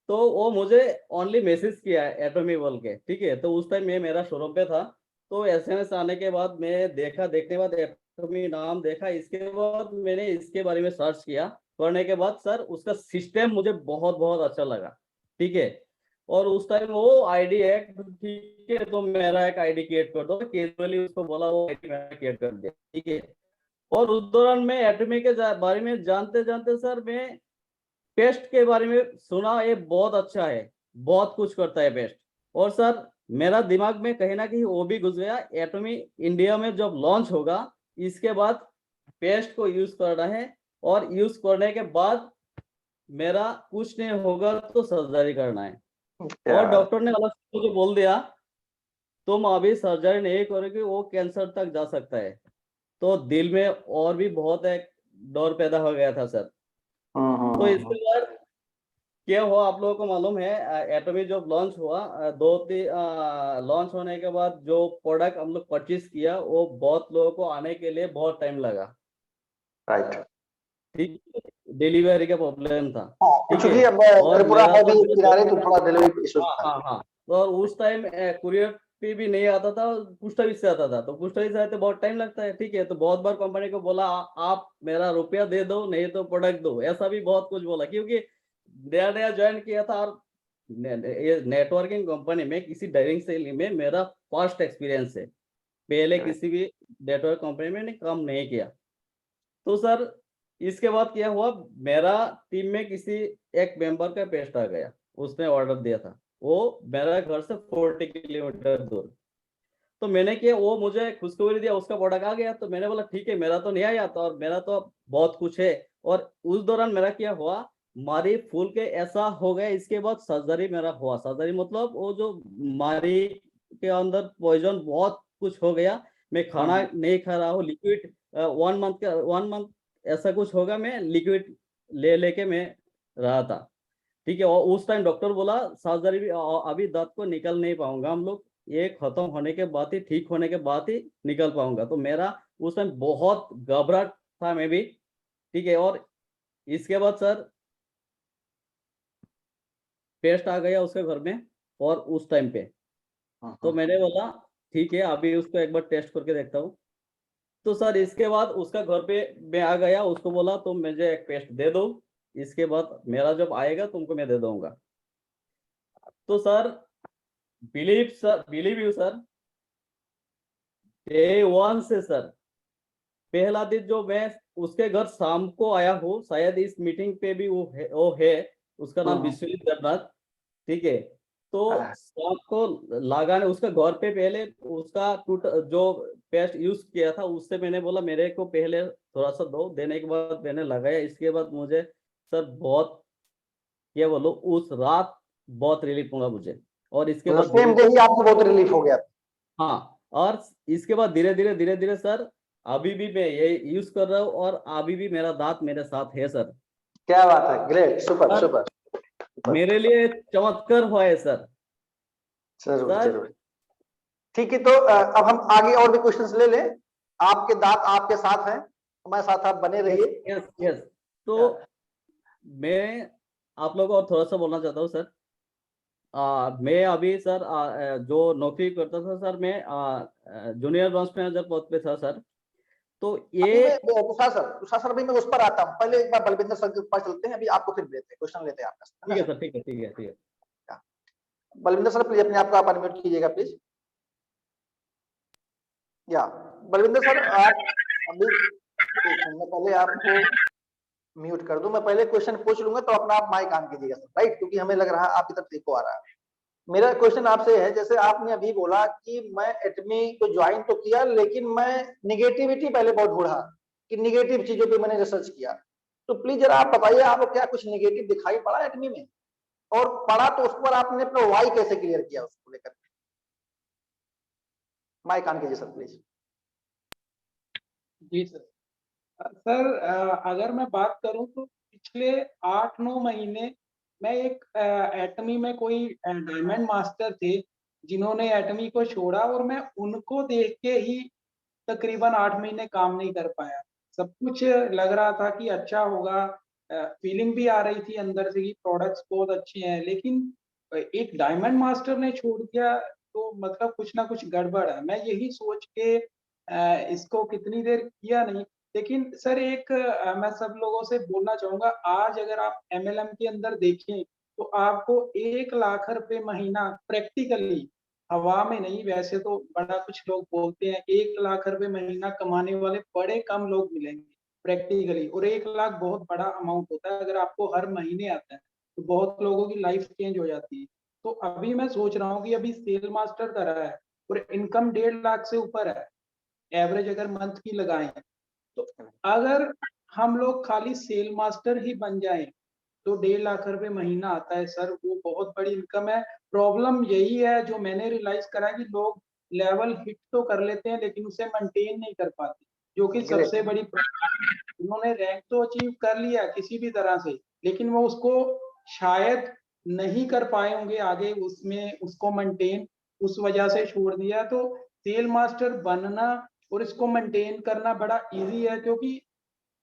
तो वो मुझे ओनली मैसेज किया है एटमी बोल के। ठीक है, तो उस टाइम मैं मेरा शोरूम पे था, तो एसएमएस आने के बाद मैं देखा, देखने के बाद एटमी नाम देखा, इसके बाद मैंने इसके बारे में सर्च किया। करने के बाद सर उसका सिस्टम मुझे बहुत बहुत अच्छा लगा। ठीक है, और उस टाइम वो आईडी एक्ट, ठीक है, तो मेरा एक आईडी क्रिएट कर दो, कैजुअली उसको बोला, वो आईडी मैंने क्रिएट कर दिया। ठीक है, और उस दौरान मैं एटमी के बारे में जानते जानते सर मैं पेस्ट के बारे में सुना, ये बहुत अच्छा है, बहुत कुछ करता है पेस्ट। और सर मेरा दिमाग में कहीं ना कहीं वो भी घुस गया, एटमी इंडिया में जब लॉन्च होगा, इसके बाद पेस्ट को यूज करना है, और यूज करने के बाद मेरा कुछ नहीं होगा तो सर्जरी करना है। और डॉक्टर ने अलग से मुझे बोल दिया तुम अभी सर्जरी नहीं करोगे, वो कैंसर तक जा सकता है। तो दिल में और भी बहुत एक डर पैदा हो गया था सर। तो इसके बाद क्या हुआ आप लोगों को मालूम है, एटमी जब लॉन्च हुआ, लॉन्च होने के बाद जो प्रोडक्ट हम लोग परचेज किया, वो बहुत लोगों को आने के लिए बहुत टाइम लगा। राइट, ठीक, डिलीवरी का प्रॉब्लम था। ठीक क्योंकि है, अब और त्रिपुरा मेरा है तो भी जो किनारे, तो थोड़ा डिलीवरी इश्यूज हाँ था। हाँ हाँ, तो उस टाइम कुरियर पे भी नहीं आता था, पोस्ट ऑफिस से आता था, तो पोस्ट ऑफिस से आते बहुत टाइम लगता है। ठीक है, तो बहुत बार कंपनी को बोला आप मेरा रुपया दे दो, नहीं तो प्रोडक्ट दो, ऐसा भी बहुत कुछ बोला, क्योंकि नया नया ज्वाइन किया था। और ये नेटवर्किंग कंपनी में किसी डायरेक्ट सेलिंग में मेरा फर्स्ट एक्सपीरियंस है, पहले किसी भी नेटवर्क कंपनी में काम नहीं किया। तो सर इसके बाद क्या हुआ, मेरा टीम में किसी एक मेंबर का पेस्ट आ गया, उसने ऑर्डर दिया था, वो मेरा घर से 40 किलोमीटर दूर। तो मैंने किया, वो मुझे खुशखबरी दिया, उसका प्रोडक्ट आ गया। तो मैंने बोला ठीक है, मेरा तो नहीं आया था, और मेरा तो बहुत कुछ है। और उस दौरान मेरा क्या हुआ, मारी फूल के ऐसा हो गया। इसके बाद सर्जरी मेरा हुआ, सर्जरी मतलब वो जो मारी के अंदर पॉइजन बहुत कुछ हो गया। मैं खाना नहीं खा रहा हूँ, लिक्विड 1 मंथ ऐसा कुछ होगा, मैं लिक्विड ले लेके मैं रहा था। ठीक है, और उस टाइम डॉक्टर बोला सर्जरी भी अभी दांत को निकल नहीं पाऊंगा हम लोग, ये खत्म होने के बाद ही, ठीक होने के बाद ही निकल पाऊंगा। तो मेरा उस टाइम बहुत घबराहट था मैं भी। ठीक है, और इसके बाद सर पेस्ट आ गया उसके घर में, और उस टाइम पे तो मैंने बोला ठीक है, अभी उसको एक बार टेस्ट करके देखता हूँ। तो सर इसके बाद उसका घर पे मैं आ गया, उसको बोला तुम मुझे एक पेस्ट दे दो, इसके बाद मेरा जब आएगा तुमको मैं दे दूंगा। तो sir believe you sir, day one से सर, पहला दिन जो मैं उसके घर शाम को आया हूँ, शायद इस मीटिंग पे भी वो है, उसका नाम विश्वजीत जगन्नाथ। ठीक है, तो शाम को लगाने उसका घर पे, पहले उसका जो पेस्ट यूज किया था, उससे मैंने बोला मेरे को पहले थोड़ा सा दो, देने के बाद मैंने लगाया। इसके बाद मुझे सर बहुत, क्या बोलो, उस रात बहुत रिलीफ हुआ मुझे। और इसके मतलब बाद सेम डे ही आपको बहुत रिलीफ हो गया? हाँ, और इसके बाद धीरे धीरे सर अभी भी मैं ये यूज कर रहा हूँ और अभी भी मेरा दांत मेरे साथ है सर। क्या बात है, ग्रेट, सुपर सर सुपर। मेरे लिए चमत्कार हुआ है सर। जरूर सर जरूर। ठीक है, तो अब हम आगे और भी क्वेश्चंस ले लें। आपके दांत आपके साथ हैं, हमारे साथ आप बने यस रहिए। Yes yes. तो या, मैं आप लोगों को और थोड़ा सा बोलना चाहता हूँ सर। मैं अभी सर जो नौकरी करता था सर, मैं जूनियर ब्रांच मैनेजर पद पे था सर। तो अभी ये तुषार सर, अभी मैं उस पर आता हूँ, पहले एक बार बलविंदर सर के पास चलते हैं, अभी आपको फिर लेते हैं, क्वेश्चन लेते हैं आपका, है ठीक ना है सर? सर, ठीक है ठीक है ठीक है। या, बलविंदर सर प्लीज अपने आप को आप अनम्यूट कीजिएगा प्लीज। या, बलविंदर सर आप अभी, एक मिनट, मैं पहले आपको म्यूट कर दूं, मैं पहले क्वेश्चन पूछ लूंगा तो अपना आप माइक ऑन कीजिएगा सर, राइट? क्योंकि हमें लग रहा है आपकी तरफ इको आ रहा है। मेरा क्वेश्चन आपसे है, जैसे आपने अभी बोला कि मैं एटमी को ज्वाइन तो किया, लेकिन मैं निगेटिविटी पहले बहुत ढूंढा कि निगेटिव चीजों पे मैंने रिसर्च किया। तो प्लीज जरा आप बताइए, आपको क्या कुछ निगेटिव दिखाई पड़ा एटमी में? और पड़ा तो उस पर आपने अपना वाई कैसे क्लियर किया उसको लेकर? माइक ऑन कीजिए सर प्लीज। जी सर। सर अगर मैं बात करूं तो पिछले 8-9 महीने मैं एक एटमी में कोई डायमंड मास्टर थे जिन्होंने एटमी को छोड़ा, और मैं उनको देख के ही तकरीबन 8 महीने काम नहीं कर पाया। सब कुछ लग रहा था कि अच्छा होगा, फीलिंग भी आ रही थी अंदर से कि प्रोडक्ट्स बहुत अच्छे हैं, लेकिन एक डायमंड मास्टर ने छोड़ दिया तो मतलब कुछ ना कुछ गड़बड़ है। मैं यही सोच के इसको कितनी देर किया नहीं। लेकिन सर एक मैं सब लोगों से बोलना चाहूंगा, आज अगर आप एमएलएम के अंदर देखें तो आपको 1 लाख रुपए महीना प्रैक्टिकली, हवा में नहीं, वैसे तो बड़ा कुछ लोग बोलते हैं, 1 लाख रुपए महीना कमाने वाले बड़े कम लोग मिलेंगे प्रैक्टिकली, और 1 लाख बहुत बड़ा अमाउंट होता है। अगर आपको हर महीने आता है तो बहुत लोगों की लाइफ चेंज हो जाती है। तो अभी मैं सोच रहा हूँ कि अभी सेल मास्टर कर रहा है और इनकम 1.5 लाख से ऊपर है, एवरेज अगर मंथ की लगाएं। तो अगर हम लोग खाली सेल मास्टर ही बन जाएं तो 1.5 लाख रुपए महीना आता है सर, वो बहुत बड़ी इनकम है। प्रॉब्लम यही है जो मैंने रियलाइज करा कि लोग लेवल हिट तो कर लेते हैं लेकिन उसे मेंटेन नहीं कर पाते, जो कि ग्रेट। सबसे बड़ी प्रॉब्लम है। उन्होंने रैंक तो अचीव कर लिया किसी भी तरह से, लेकिन वो उसको शायद नहीं कर पाए होंगे आगे उसमें उसको मेंटेन, उस वजह से छोड़ दिया। तो सेल मास्टर बनना और इसको मेंटेन करना बड़ा इजी है, क्योंकि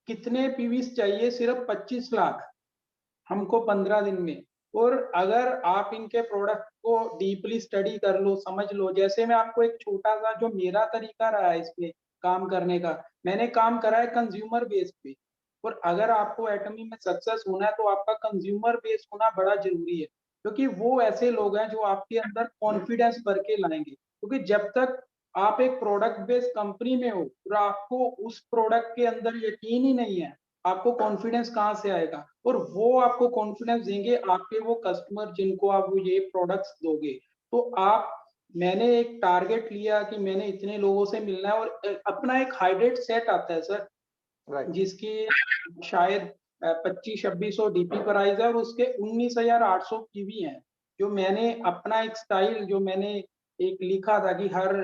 कितने पीवीस चाहिए, सिर्फ 25 लाख हमको 15 दिन में। और अगर आप इनके प्रोडक्ट को डीपली स्टडी कर लो, समझ लो, जैसे मैं आपको एक छोटा सा जो मेरा तरीका रहा है इसमें काम करने का, मैंने काम करा है कंज्यूमर बेस पे। और अगर आपको एटमी में सक्सेस होना है तो आपका कंज्यूमर बेस होना बड़ा जरूरी है, क्योंकि वो ऐसे लोग हैं जो आपके अंदर कॉन्फिडेंस भर के लाएंगे। क्योंकि जब तक आप एक प्रोडक्ट बेस्ड कंपनी में हो और आपको उस प्रोडक्ट के अंदर यकीन ही नहीं है, आपको कॉन्फिडेंस कहाँ से आएगा? और वो आपको कॉन्फिडेंस देंगे आपके वो कस्टमर जिनको आप वो ये प्रोडक्ट्स दोगे। तो आप, मैंने एक टारगेट लिया कि मैंने इतने लोगों से मिलना है, और अपना एक हाइड्रेट सेट आता है सर, राइट। जिसकी शायद 2500-2600 डीपी प्राइस है और उसके 19,800 पीवी हैं। जो मैंने अपना एक स्टाइल जो मैंने एक लिखा था कि हर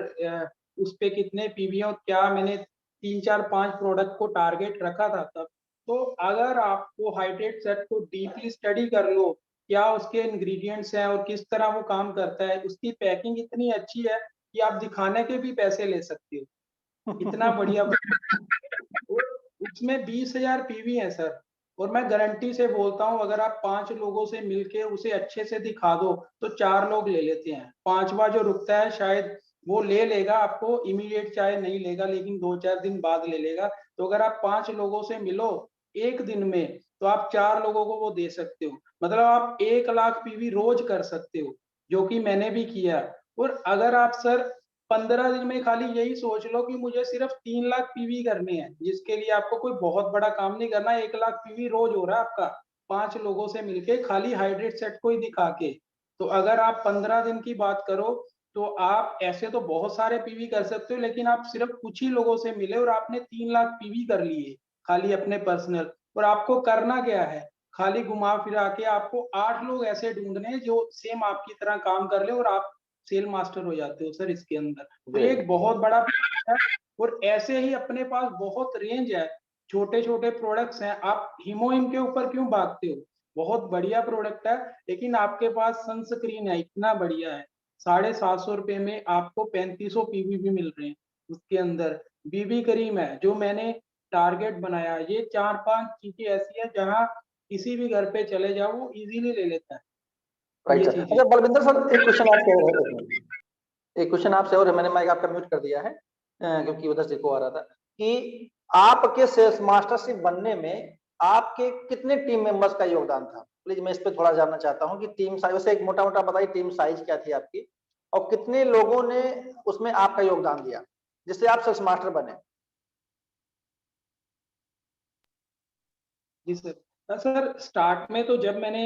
उस पे कितने पीवी हैं और क्या, मैंने 3-4-5 प्रोडक्ट को टारगेट रखा था तब। तो अगर आपको हाइड्रेट सेट को डीपली स्टडी कर लो, क्या उसके इंग्रेडिएंट्स हैं और किस तरह वो काम करता है, उसकी पैकिंग इतनी अच्छी है कि आप दिखाने के भी पैसे ले सकते हो, इतना बढ़िया। और उसमें 20,000 पीवी है सर, और मैं गारंटी से बोलता हूँ अगर आप 5 लोगों से मिलके उसे अच्छे से दिखा दो तो 4 लोग ले लेते हैं। 5वां जो रुकता है शायद वो ले लेगा आपको इमीडिएट, चाहे नहीं लेगा लेकिन 2-4 दिन बाद ले लेगा। तो अगर आप 5 लोगों से मिलो एक दिन में तो आप 4 लोगों को वो दे सकते हो, मतलब आप 1 लाख पीवी रोज कर सकते हो, जो कि मैंने भी किया। और अगर आप सर 15 दिन में खाली यही सोच लो कि मुझे सिर्फ 3 लाख पीवी करने हैं, जिसके लिए आपको कोई बहुत बड़ा काम नहीं करना, 1 लाख पीवी रोज हो रहा है आपका 5 लोगों से मिलके खाली हाइड्रेट सेट को ही दिखा के। तो अगर आप 15 दिन की बात करो तो आप ऐसे तो बहुत सारे पीवी कर सकते हो, लेकिन आप सिर्फ कुछ ही लोगों से मिले और आपने 3 लाख पीवी कर लिए खाली अपने पर्सनल। और आपको करना क्या है, खाली घुमा फिरा के आपको 8 लोग ऐसे ढूंढने हैं जो सेम आपकी तरह काम कर ले और आप सेल मास्टर हो जाते हो सर इसके अंदर। तो ये एक बहुत बड़ा है और ऐसे ही अपने पास बहुत रेंज है, छोटे छोटे प्रोडक्ट्स हैं। आप हिमोइम के ऊपर क्यों भागते हो? बहुत बढ़िया प्रोडक्ट है, लेकिन आपके पास सनस्क्रीन है, इतना बढ़िया है, 750 रुपए में आपको 3500 पीवी भी मिल रहे हैं। उसके अंदर बीबी क्रीम है जो मैंने टारगेट बनाया। ये 4-5 चीजें ऐसी है जहां किसी भी घर पे चले जाओ वो इजीली ले लेता है। राइट ये सर। चीजें अच्छा बलविंदर सर, एक क्वेश्चन आपसे और है, एक क्वेश्चन आपसे और है, मैंने माइक आपका म्यूट कर दिया है क्योंकि उधर से को आ रहा था कि आपके सेल्स मास्टरशिप बनने में आपके कितने टीम मेंबर्स का योगदान था? प्लीज मैं इस पे थोड़ा जानना चाहता हूँ कि टीम साइज, वैसे एक मोटा मोटा बताइए टीम साइज क्या थी आपकी और कितने लोगों ने उसमें आपका योगदान दिया जिससे आप सेल्स मास्टर बने? जी सर। सर स्टार्ट में तो जब मैंने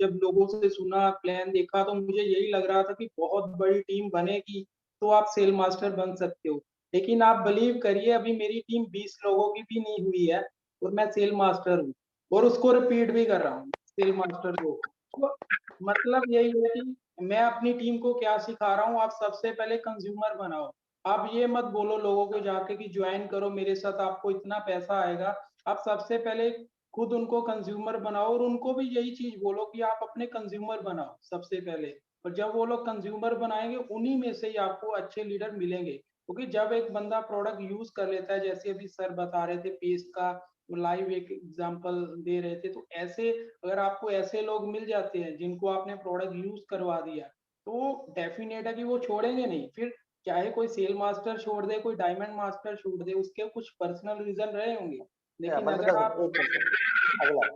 जब लोगों से सुना, प्लान देखा, तो मुझे यही लग रहा था कि बहुत बड़ी टीम बनेगी तो आप सेल मास्टर बन सकते हो। लेकिन आप बिलीव करिए अभी मेरी टीम 20 लोगों की भी नहीं हुई है और मैं सेल मास्टर हूँ और उसको रिपीट भी कर रहा हूँ सेल मास्टर को। तो मतलब यही है कि मैं अपनी टीम को क्या सिखा रहा हूँ, आप सबसे पहले कंज्यूमर बनाओ। आप ये मत बोलो लोगों को जाके कि ज्वाइन करो मेरे साथ आपको इतना पैसा आएगा। आप सबसे पहले खुद उनको कंज्यूमर बनाओ और उनको भी यही चीज बोलो कि आप अपने कंज्यूमर बनाओ सबसे पहले। और जब वो लोग कंज्यूमर बनाएंगे उन्हीं में से ही आपको अच्छे लीडर मिलेंगे, क्योंकि जब एक बंदा प्रोडक्ट यूज कर लेता है, जैसे अभी सर बता रहे थे पेस्ट का लाइव एक एग्जांपल दे रहे थे, तो ऐसे अगर आपको ऐसे लोग मिल जाते हैं जिनको आपने प्रोडक्ट यूज करवा दिया तो डेफिनेट है कि वो छोड़ेंगे नहीं। फिर चाहे कोई सेल मास्टर छोड़ दे, कोई डायमंड मास्टर छोड़ दे, उसके कुछ पर्सनल रीजन रहे होंगे, लेकिन बलविंदर अगर सर, आप एक मिनट, अगला,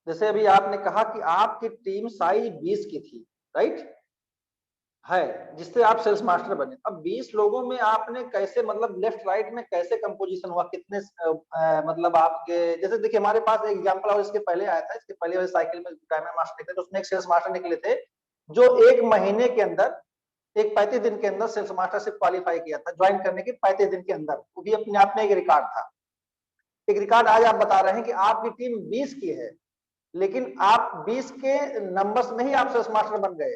जैसे अभी आपने कहा कि आपकी टीम साइज 20 की थी, राइट है, जिससे आप सेल्स मास्टर बने। अब 20 लोगों में आपने कैसे, मतलब लेफ्ट राइट में कैसे कंपोजिशन हुआ, कितने मतलब आपके, जैसे देखिए हमारे पास एक एग्जांपल और इसके पहले आया था, इसके पहले वाले साइकिल में डायमंड मास्टर निकले तो उसमें एक सेल्स मास्टर निकले थे जो एक महीने के अंदर, एक 35 दिन के अंदर सेल्स मास्टरशिप क्वालिफाई किया था, ज्वाइन करने के 35 दिन के अंदर, वो भी अपने आप में एक रिकॉर्ड था। एक रिकॉर्ड आज आप बता रहे हैं कि आपकी टीम 20 की है, लेकिन आप 20 के नंबर्स में ही आप सेल्स मास्टर बन गए।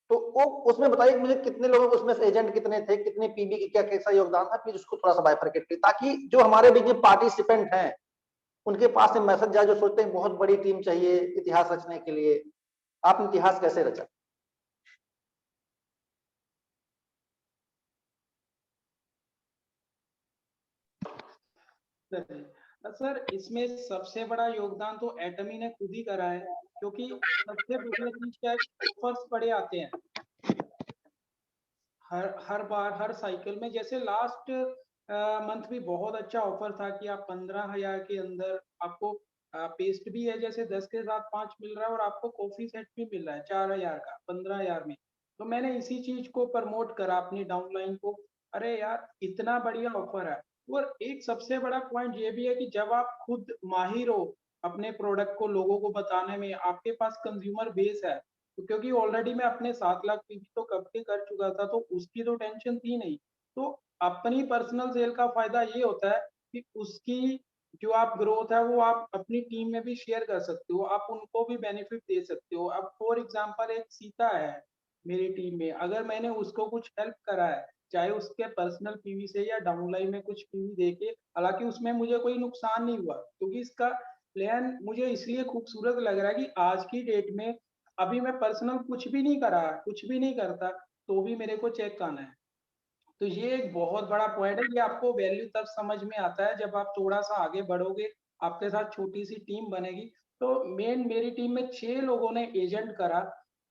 तो वो उसमें बताइए मुझे कितने लोगों को उसमें से एजेंट कितने थे, कितने पीबी की क्या कैसा योगदान था, प्लीज उसको थोड़ा सा बाइफरकेट कीजिए ताकि जो हमारे बीच में पार्टिसिपेंट हैं उनके पास में मैसेज जाए जो सोचते हैं बहुत बड़ी टीम चाहिए इतिहास रचने के लिए। आप इतिहास कैसे रचा? सर इसमें सबसे बड़ा योगदान तो एटमी ने खुद ही करा है, क्योंकि सबसे बढ़िया चीज क्या है, ऑफर्स बड़े आते हैं हर हर बार हर साइकिल में। जैसे लास्ट मंथ भी बहुत अच्छा ऑफर था कि आप 15,000 के अंदर आपको पेस्ट भी है, जैसे 10 के साथ 5 मिल रहा है और आपको कॉफी सेट भी मिल रहा है 4,000 का 15,000 में। तो मैंने इसी चीज को प्रमोट करा अपनी डाउनलाइन को, अरे यार इतना बढ़िया ऑफर है। और एक सबसे बड़ा पॉइंट ये भी है कि जब आप खुद माहिर हो अपने प्रोडक्ट को लोगों को बताने में, आपके पास कंज्यूमर बेस है, तो क्योंकि ऑलरेडी मैं अपने 7 लाख पीवी तो कब के कर चुका था तो उसकी तो टेंशन थी नहीं। तो अपनी पर्सनल सेल का फायदा ये होता है कि उसकी जो आप ग्रोथ है वो आप अपनी टीम में भी शेयर कर सकते हो, आप उनको भी बेनिफिट दे सकते हो। अब फॉर एग्जांपल एक सीता है मेरी टीम में, अगर मैंने उसको कुछ हेल्प करा है, चाहे उसके पर्सनल पीवी से या डाउनलाइन में कुछ पीवी देके, हालांकि उसमें मुझे कोई नुकसान नहीं हुआ क्योंकि इसका प्लान मुझे इसलिए खूबसूरत लग रहा है कि आज की डेट में अभी मैं पर्सनल कुछ भी नहीं करा, कुछ भी नहीं करता, तो भी मेरे को चेक आना है। तो ये एक बहुत बड़ा पॉइंट है, ये आपको वैल्यू तब समझ में आता है जब आप थोड़ा सा आगे बढ़ोगे, आपके साथ छोटी सी टीम बनेगी। तो मेन मेरी टीम में 6 लोगों ने एजेंट करा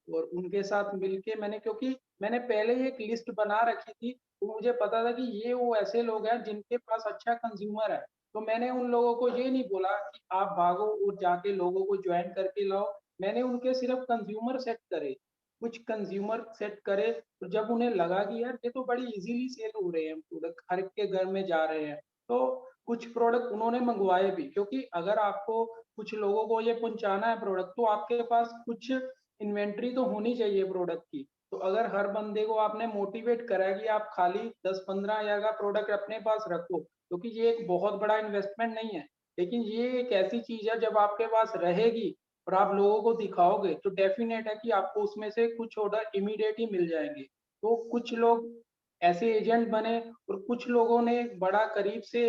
और उनके साथ मिलके मैंने, क्योंकि मैंने पहले ही एक लिस्ट बना रखी थी, तो मुझे पता था कि ये वो ऐसे लोग हैं जिनके पास अच्छा कंज्यूमर है। तो मैंने उन लोगों को ये नहीं बोला कि आप भागो और जाके लोगों को ज्वाइन करके लाओ, मैंने उनके सिर्फ कंज्यूमर सेट करे, कुछ कंज्यूमर सेट करे। तो जब उन्हें लगा कि यार ये तो बड़ी इजीली सेल हो रहे हैं प्रोडक्ट, हर एक के घर में जा रहे हैं, तो कुछ प्रोडक्ट उन्होंने मंगवाए भी, क्योंकि अगर आपको कुछ लोगों को ये पहुंचाना है प्रोडक्ट तो आपके पास कुछ इन्वेंट्री तो होनी चाहिए प्रोडक्ट की। तो अगर हर बंदे को आपने मोटिवेट करा है कि आप खाली 10-15 हजार का प्रोडक्ट अपने पास रखो, क्योंकि ये एक बहुत बड़ा इन्वेस्टमेंट नहीं है, लेकिन ये एक ऐसी चीज है जब आपके पास रहेगी और आप लोगों को दिखाओगे तो डेफिनेट है कि आपको उसमें से कुछ ऑर्डर इमीडिएट ही मिल जाएंगे। तो कुछ लोग ऐसे एजेंट बने और कुछ लोगों ने बड़ा करीब से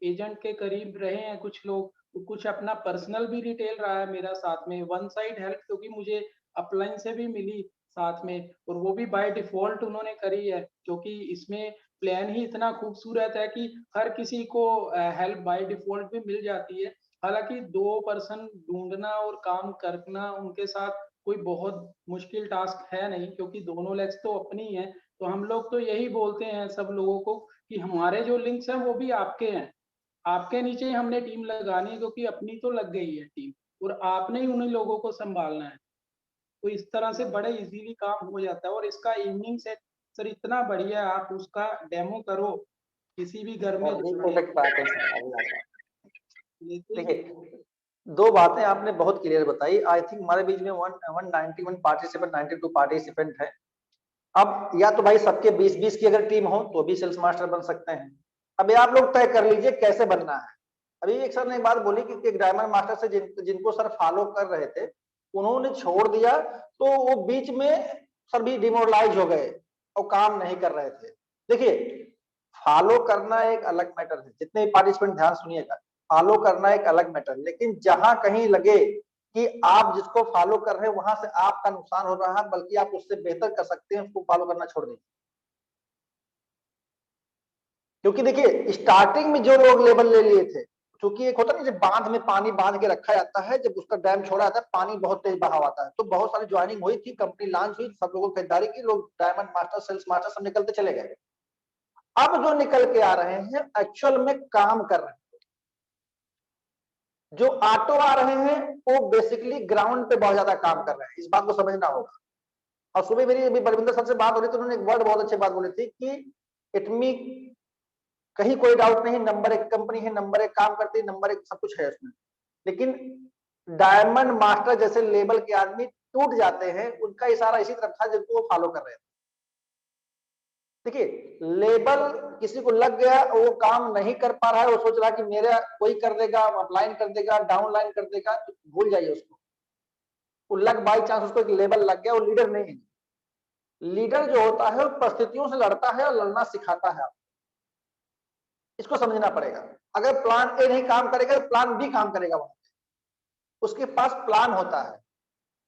एजेंट के करीब रहे हैं, कुछ लोग तो कुछ अपना पर्सनल भी रिटेल रहा है मेरा साथ में, वन साइड हेल्प क्योंकि मुझे अपलाइन से भी मिली साथ में, और वो भी बाय डिफॉल्ट उन्होंने करी है क्योंकि इसमें प्लान ही इतना खूबसूरत है कि हर किसी को हेल्प बाय डिफॉल्ट भी मिल जाती है। हालांकि 2 पर्सन ढूंढना और काम करना उनके साथ कोई बहुत मुश्किल टास्क है नहीं क्योंकि दोनों लेग्स तो अपनी ही हैं। तो हम लोग तो यही बोलते हैं सब लोगों को कि हमारे जो लिंक्स हैं वो भी आपके हैं, आपके नीचे ही हमने टीम लगानी है क्योंकि अपनी तो लग गई है टीम और आपने ही उन्हीं लोगों को संभालना है। तो इस तरह से बड़े इजीली काम हो जाता है और इसका इवनिंग सेट सर इतना बढ़िया है, आप उसका डेमो करो किसी भी घर में देखिए, 2 बातें आपने बहुत क्लियर बताई। आई थिंक हमारे बीच में 191 पार्टिसिपेंट, 92 पार्टिसिपेंट है। अब या तो भाई सबके 20-20 की अगर टीम हो तो भी सेल्स मास्टर बन सकते हैं। अभी आप लोग तय कर लीजिए कैसे बनना है। अभी एक सर ने एक बात बोली कि एक डायमंड मास्टर से जिनको सर फॉलो कर रहे थे उन्होंने छोड़ दिया तो वो बीच में सर भी डिमोरलाइज हो गए और काम नहीं कर रहे थे। देखिए, फॉलो करना एक अलग मैटर है, जितने पार्टिसिपेंट ध्यान सुनिएगा, फॉलो करना एक अलग मैटर, लेकिन जहां कहीं लगे कि आप जिसको फॉलो कर रहे हैं वहां से आपका नुकसान हो रहा है बल्कि आप उससे बेहतर कर सकते हैं, उसको फॉलो करना छोड़ दीजिए। क्योंकि देखिए स्टार्टिंग में जो लोग लेवल ले लिए थे, क्योंकि एक होता है जब बांध में पानी बांध के रखा जाता है, जब उसका डैम छोड़ा जाता है पानी बहुत तेज बहाव आता है, तो बहुत सारी ज्वाइनिंग हुई थी, कंपनी लॉन्च हुई, सब लोगों की खरीदारी की, लोग डायमंड मास्टर सेल्स मास्टर सब निकलते चले गए। अब जो निकल के आ रहे हैं एक्चुअल में काम कर रहे हैं, जो ऑटो आ रहे हैं वो बेसिकली ग्राउंड पे बहुत ज्यादा काम कर रहे हैं, इस बात को समझना होगा। और सुबह मेरी अभी बलविंदर सर से बात हो रही थी, उन्होंने एक वर्ड बहुत अच्छी बात बोली थी कि इटमी कहीं कोई डाउट नहीं, नंबर 1 कंपनी है, नंबर 1 काम करती है, नंबर 1 सब कुछ है उसमें, लेकिन डायमंड मास्टर जैसे लेवल के आदमी टूट जाते हैं, उनका इशारा इसी तरफ था जिनको वो फॉलो कर रहे थे। देखिए, लेबल किसी को लग गया, वो काम नहीं कर पा रहा है, वो सोच रहा है कि मेरा कोई कर देगा, अपलाइन कर देगा, डाउनलाइन कर देगा, तो भूल जाइए उसको। वो लग बाई चांस उसको एक लेबल लग गया, वो लीडर नहीं है। लीडर जो होता है वो परिस्थितियों से लड़ता है और लड़ना सिखाता है। इसको समझना पड़ेगा। अगर प्लान ए नहीं काम करेगा तो प्लान बी काम करेगा, वहां उसके पास प्लान होता है,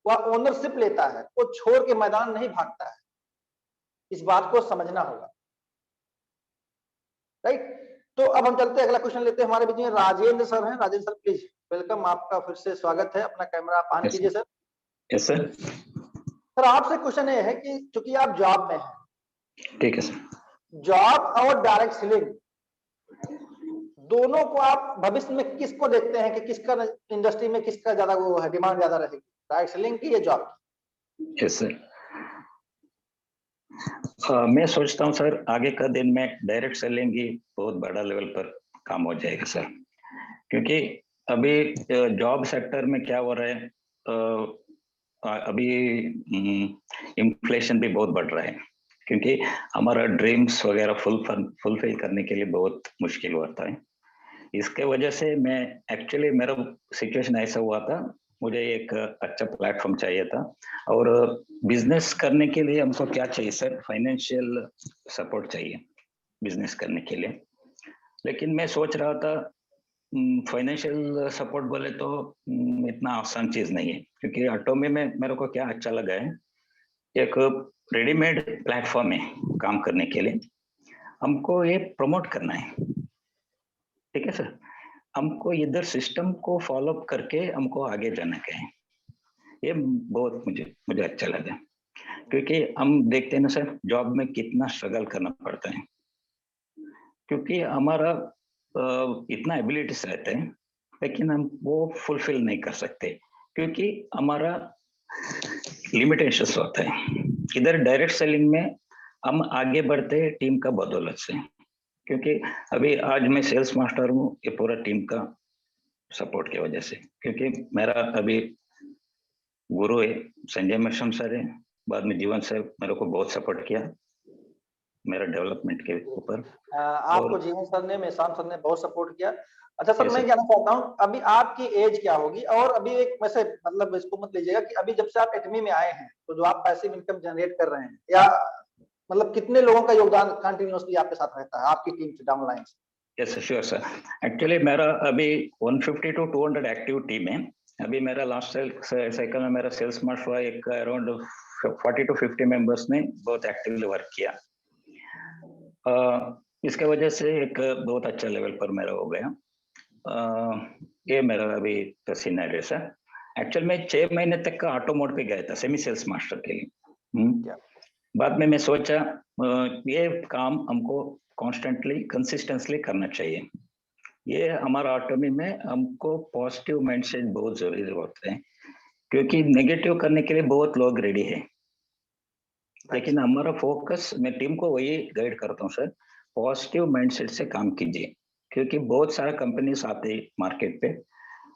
वह ओनरशिप लेता है, वो छोड़ के मैदान नहीं भागता है। इस बात को समझना होगा, राइट। तो अब हम चलते हैं, अगला क्वेश्चन लेते हैं। हमारे बीच में राजेंद्र सर हैं। राजेंद्र सर प्लीज वेलकम, आपका फिर से स्वागत है। अपना कैमरा आप ऑन कीजिए सर। Yes sir. सर आपसे क्वेश्चन ये है कि चूंकि आप जॉब में हैं, ठीक है सर, जॉब और डायरेक्ट सेलिंग दोनों को आप भविष्य में किसको देखते हैं कि किसका इंडस्ट्री में किसका ज्यादा वो है, डिमांड ज्यादा रहेगी, डायरेक्ट सेलिंग की या जॉब की? Yes sir. मैं सोचता हूँ सर आगे का दिन में डायरेक्ट सेलिंग ही बहुत बड़ा लेवल पर काम हो जाएगा सर, क्योंकि अभी जॉब सेक्टर में क्या हो रहा है, अभी इन्फ्लेशन भी बहुत बढ़ रहा है, क्योंकि हमारा ड्रीम्स वगैरह फुलफिल करने के लिए बहुत मुश्किल होता है। इसके वजह से मैं एक्चुअली मेरा सिचुएशन ऐसा हुआ था, मुझे एक अच्छा प्लेटफॉर्म चाहिए था, और बिजनेस करने के लिए हमको क्या चाहिए सर, फाइनेंशियल सपोर्ट चाहिए बिजनेस करने के लिए। लेकिन मैं सोच रहा था फाइनेंशियल सपोर्ट बोले तो इतना आसान चीज नहीं है, क्योंकि ऑटोमी में मेरे को क्या अच्छा लगा है, एक रेडीमेड प्लेटफॉर्म है काम करने के लिए, हमको ये प्रमोट करना है, ठीक है सर। हमको इधर सिस्टम को फॉलो करके हमको आगे जाना है, ये बहुत मुझे अच्छा लगा, क्योंकि हम देखते हैं ना सर जॉब में कितना स्ट्रगल करना पड़ता है, क्योंकि हमारा इतना एबिलिटीज रहते हैं लेकिन हम वो फुलफिल नहीं कर सकते, क्योंकि हमारा लिमिटेशंस होता है। इधर डायरेक्ट सेलिंग में हम आगे बढ़ते हैं टीम का बदौलत से, क्योंकि अभी आज मैं सेल्स मास्टर हूँ ये पूरा टीम का सपोर्ट की वजह से, क्योंकि मेरा अभी गुरु है संजय मशम सर है, बाद में जीवन सर मेरे को बहुत सपोर्ट किया मेरा डेवलपमेंट के ऊपर। आपको जीवन सर ने, मेसाम सर ने बहुत सपोर्ट किया। अच्छा सर, Yes, मैं sir. जानना चाहता हूँ अभी आपकी एज क्या होगी, और अभी एक वैसे मतलब इसको मत लीजिएगा कि अभी जब से आप एटमी में आए हैं तो जो आप पैसिव इनकम जनरेट कर रहे हैं, या मतलब कितने लोगों का योगदान कंटिन्यूअसली आपके साथ रहता है आपकी टीम से डाउन लाइन से? Yes sure sir. एक्चुअली मेरा अभी 150 to 200 एक्टिव टीम है। अभी मेरा लास्ट साइकिल में मेरा सेल्स मार्च हुआ, एक अराउंड 40 to 50 मेंबर्स ने बहुत एक्टिवली वर्क किया। इसके वजह से एक बहुत अच्छा लेवल पर मेरा हो गया। ये मेरा अभी सिनेरियो सर। एक्चुअल में 6 महीने तक का ऑटो मोड पे गया था सेमी सेल्स मास्टर के लिए। बाद में मैं सोचा ये काम हमको कॉन्स्टेंटली कंसिस्टेंटली करना चाहिए। ये हमारा ऑटोमी में हमको पॉजिटिव माइंडसेट बहुत जरूरी होता है, क्योंकि नेगेटिव करने के लिए बहुत लोग रेडी है, लेकिन हमारा फोकस, मैं टीम को वही गाइड करता हूँ सर, पॉजिटिव माइंडसेट से काम कीजिए, क्योंकि बहुत सारे कंपनीज आते हैं मार्केट पे,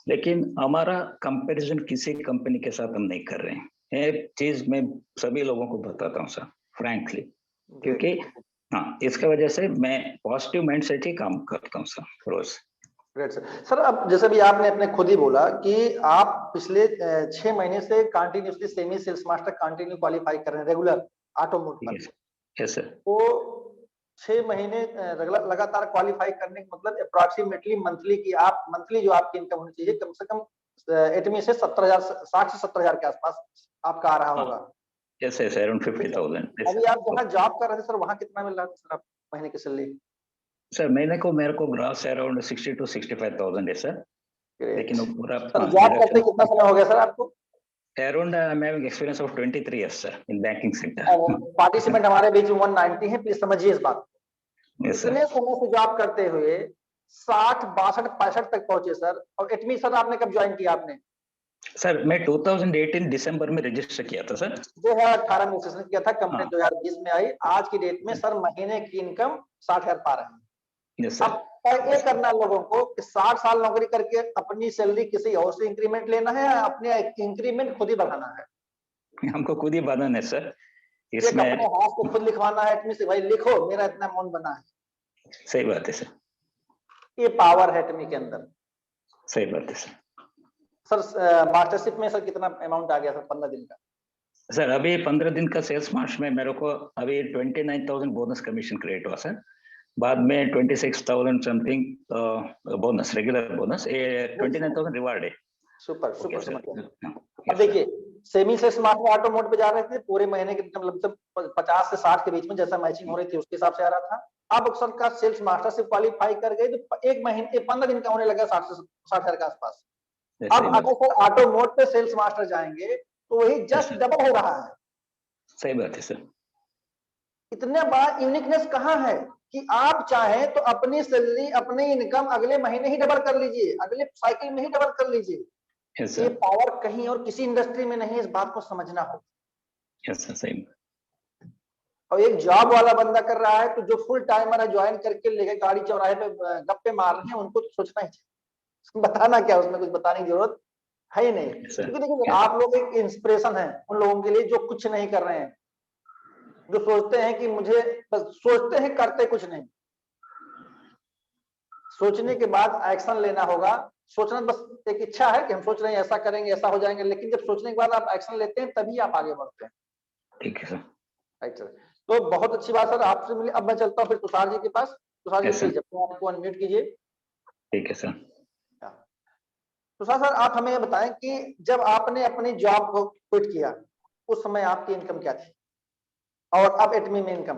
लेकिन हमारा कंपैरिजन किसी कंपनी के साथ हम नहीं कर रहे हैं। एक चीज मैं सभी लोगों को बताता हूँ सर फ्रैंकली, क्योंकि हाँ, इसके वजह से मैं पॉजिटिव माइंडसेट ही काम करता हूँ सर रोज। Great sir. सर अब जैसे भी आपने अपने खुद ही बोला कि आप पिछले 6 महीने से continuously semi sales master continue qualify कर रहे हैं रेगुलर ऑटो मोड पर। Yes sir. तो 6 महीने लगातार क्वालिफाई करने का मतलब अप्रोक्सीमेटली मंथली की आप मंथली जो आपकी इनकम होनी चाहिए कम से कम एटमी से 70,000 60 से 70,000 के आसपास आपका आ रहा होगा। Yes yes, around 50,000। अभी आप जहाँ जॉब कर रहे थे सर, वहाँ कितना मिल रहा था सर आप महीने की सैलरी? सर महीने को मेरे को ग्रॉस अराउंड 60 to 65,000 है सर, लेकिन वो पूरा सर जॉब करते कितना समय हो गया सर आपको? Around I am having experience of 23 years sir in banking sector. Participant हमारे बीच में 190 है, प्लीज समझिए इस बात को। Yes sir. इतने समय से जॉब करते हुए 60, 62, 65 तक पहुंचे सर। और एटमी सर आपने कब ज्वाइन किया आपने? सर मैं 2018 दिसंबर में रजिस्टर किया था सर। 2018 में रजिस्ट्रेशन किया था, कंपनी हाँ। 2020 में आई। आज की डेट में सर महीने की इनकम 60,000 पा रहे हैं। Yes sir. अब ये करना लोगों को कि 60 साल नौकरी करके अपनी सैलरी किसी और से इंक्रीमेंट लेना है, या अपने इंक्रीमेंट खुद ही बढ़ाना है? हमको खुद ही बढ़ाना है सर। ये अपने हाथ से खुद लिखवाना है एटमी से, भाई लिखो मेरा इतना अमाउंट बना है। सही बात है सर। ये पावर है एटमी के अंदर। सही बात है सर। सर मास्टरशिप में सर कितना अमाउंट आ गया सर 15 दिन का? सर अभी 15 दिन का सेल्स मार्च में मेरे को अभी 29,000 बोनस कमीशन क्रिएट हुआ सर। बाद में 26,000 something bonus, regular bonus, 29,000 reward है। Super super sir. सुपर। अब देखिए सेमी से स्मार्ट में ऑटो मोड पे जा रहे थे, पूरे महीने के मतलब 50 से 60 के बीच में जैसा मैचिंग हो रही थी उसके हिसाब से आ रहा था। अब सर का सेल्स मास्टरशिप क्वालिफाई कर गए तो एक महीने 15 दिन का होने लगा 60 से 60,000 के आसपास। अब अगर सर ऑटो मोड पे सेल्स मास्टर जाएंगे तो वही जस्ट डबल हो रहा है। सही बात है सर। इतना बड़ा यूनिकनेस कहाँ है कि आप चाहें तो अपनी सैलरी अपनी इनकम अगले महीने ही डबल कर लीजिए, अगले साइकिल में ही डबल कर लीजिए। ये पावर कहीं और किसी इंडस्ट्री में नहीं है, इस बात को समझना होगा। यस सर, सही। और एक जॉब वाला बंदा कर रहा है तो जो फुल टाइमर है ज्वाइन करके लेके गाड़ी चौराहे पे गप्पे मार रहे हैं, उनको तो सोचना ही चाहिए। बताना क्या, उसमें कुछ बताने की जरूरत है ही नहीं। क्योंकि देखिए आप लोग एक इंस्पिरेशन है उन लोगों के लिए जो कुछ नहीं कर रहे हैं, जो सोचते हैं कि मुझे बस सोचते हैं, करते कुछ नहीं। सोचने के बाद एक्शन लेना होगा। सोचना बस एक इच्छा है कि हम सोच रहे हैं ऐसा करेंगे ऐसा हो जाएंगे, लेकिन जब सोचने के बाद आप एक्शन लेते हैं तभी आप आगे बढ़ते हैं। ठीक है सर। Right sir. तो बहुत अच्छी बात सर, आपसे मिले। अब मैं चलता हूँ फिर तुषार जी के पास। तुषार जी प्लीज आपको अनम्यूट कीजिए। ठीक है सर। तुषार सर आप हमें ये बताएं कि जब आपने अपनी जॉब को क्विट किया उस समय आपकी इनकम क्या थी, और अब एटमी में इनकम?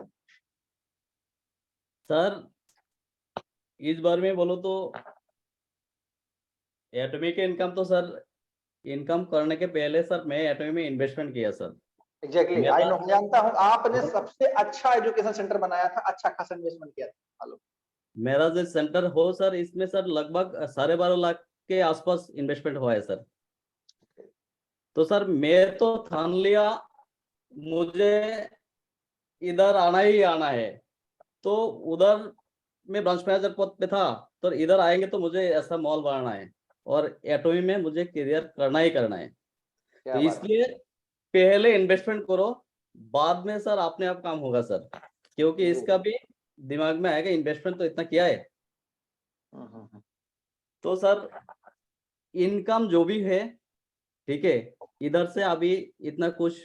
सर इस बार में बोलो तो एटमी के इनकम तो सर इनकम करने के पहले सर मैं एटमी में इन्वेस्टमेंट किया सर। एग्जैक्टली आई नो, जानता हूं आपने सबसे अच्छा एजुकेशन सेंटर बनाया था, अच्छा खासा इन्वेस्टमेंट किया था। मालूम मेरा जो सेंटर हो सर इसमें सर लगभग 12.5 लाख के आसपास इन्वेस्टमेंट हुआ है सर। तो सर मैं तो ठान लिया मुझे इधर आना ही आना है। तो उधर मैं ब्रांच मैनेजर पद पे था, तो इधर आएंगे तो मुझे ऐसा मॉल बनाना है और एटमी में मुझे करियर करना ही करना है। तो इसलिए पहले इन्वेस्टमेंट करो, बाद में सर अपने आप काम होगा सर। क्योंकि इसका भी दिमाग में आएगा इन्वेस्टमेंट तो इतना किया है। तो सर इनकम जो भी है, ठीक है, इधर से अभी इतना कुछ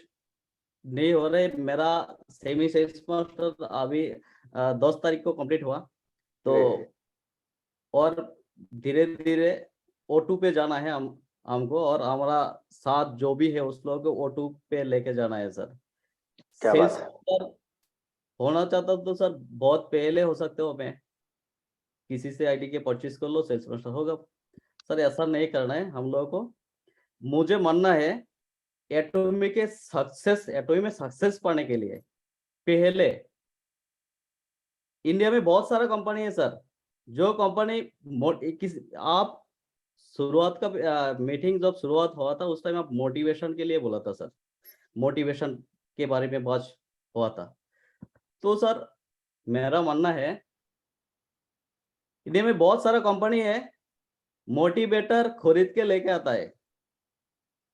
नहीं हो रहा है। मेरा सेमी सेल्स मास्टर अभी 10 तारीख को कंप्लीट हुआ, तो और धीरे धीरे O2 पे जाना है हमको, और हमारा साथ जो भी है उस लोगों को O2 पे लेके जाना है सर। क्या बात सेल्स है। मास्टर होना चाहता तो सर बहुत पहले हो सकते हो, मैं किसी से आईडी के परचेज कर लो, सेल्स मास्टर होगा। सर ऐसा नहीं करना है हम लोगों को। मुझे मानना है एटोमी में सक्सेस पाने के लिए पहले इंडिया में बहुत सारा कंपनी है सर, जो कंपनी आप शुरुआत का मीटिंग जब शुरुआत हुआ था उस टाइम आप मोटिवेशन के लिए बोला था सर, मोटिवेशन के बारे में बात हुआ था। तो सर मेरा मानना है इंडिया में बहुत सारा कंपनी है, मोटिवेटर खरीद के लेके आता है,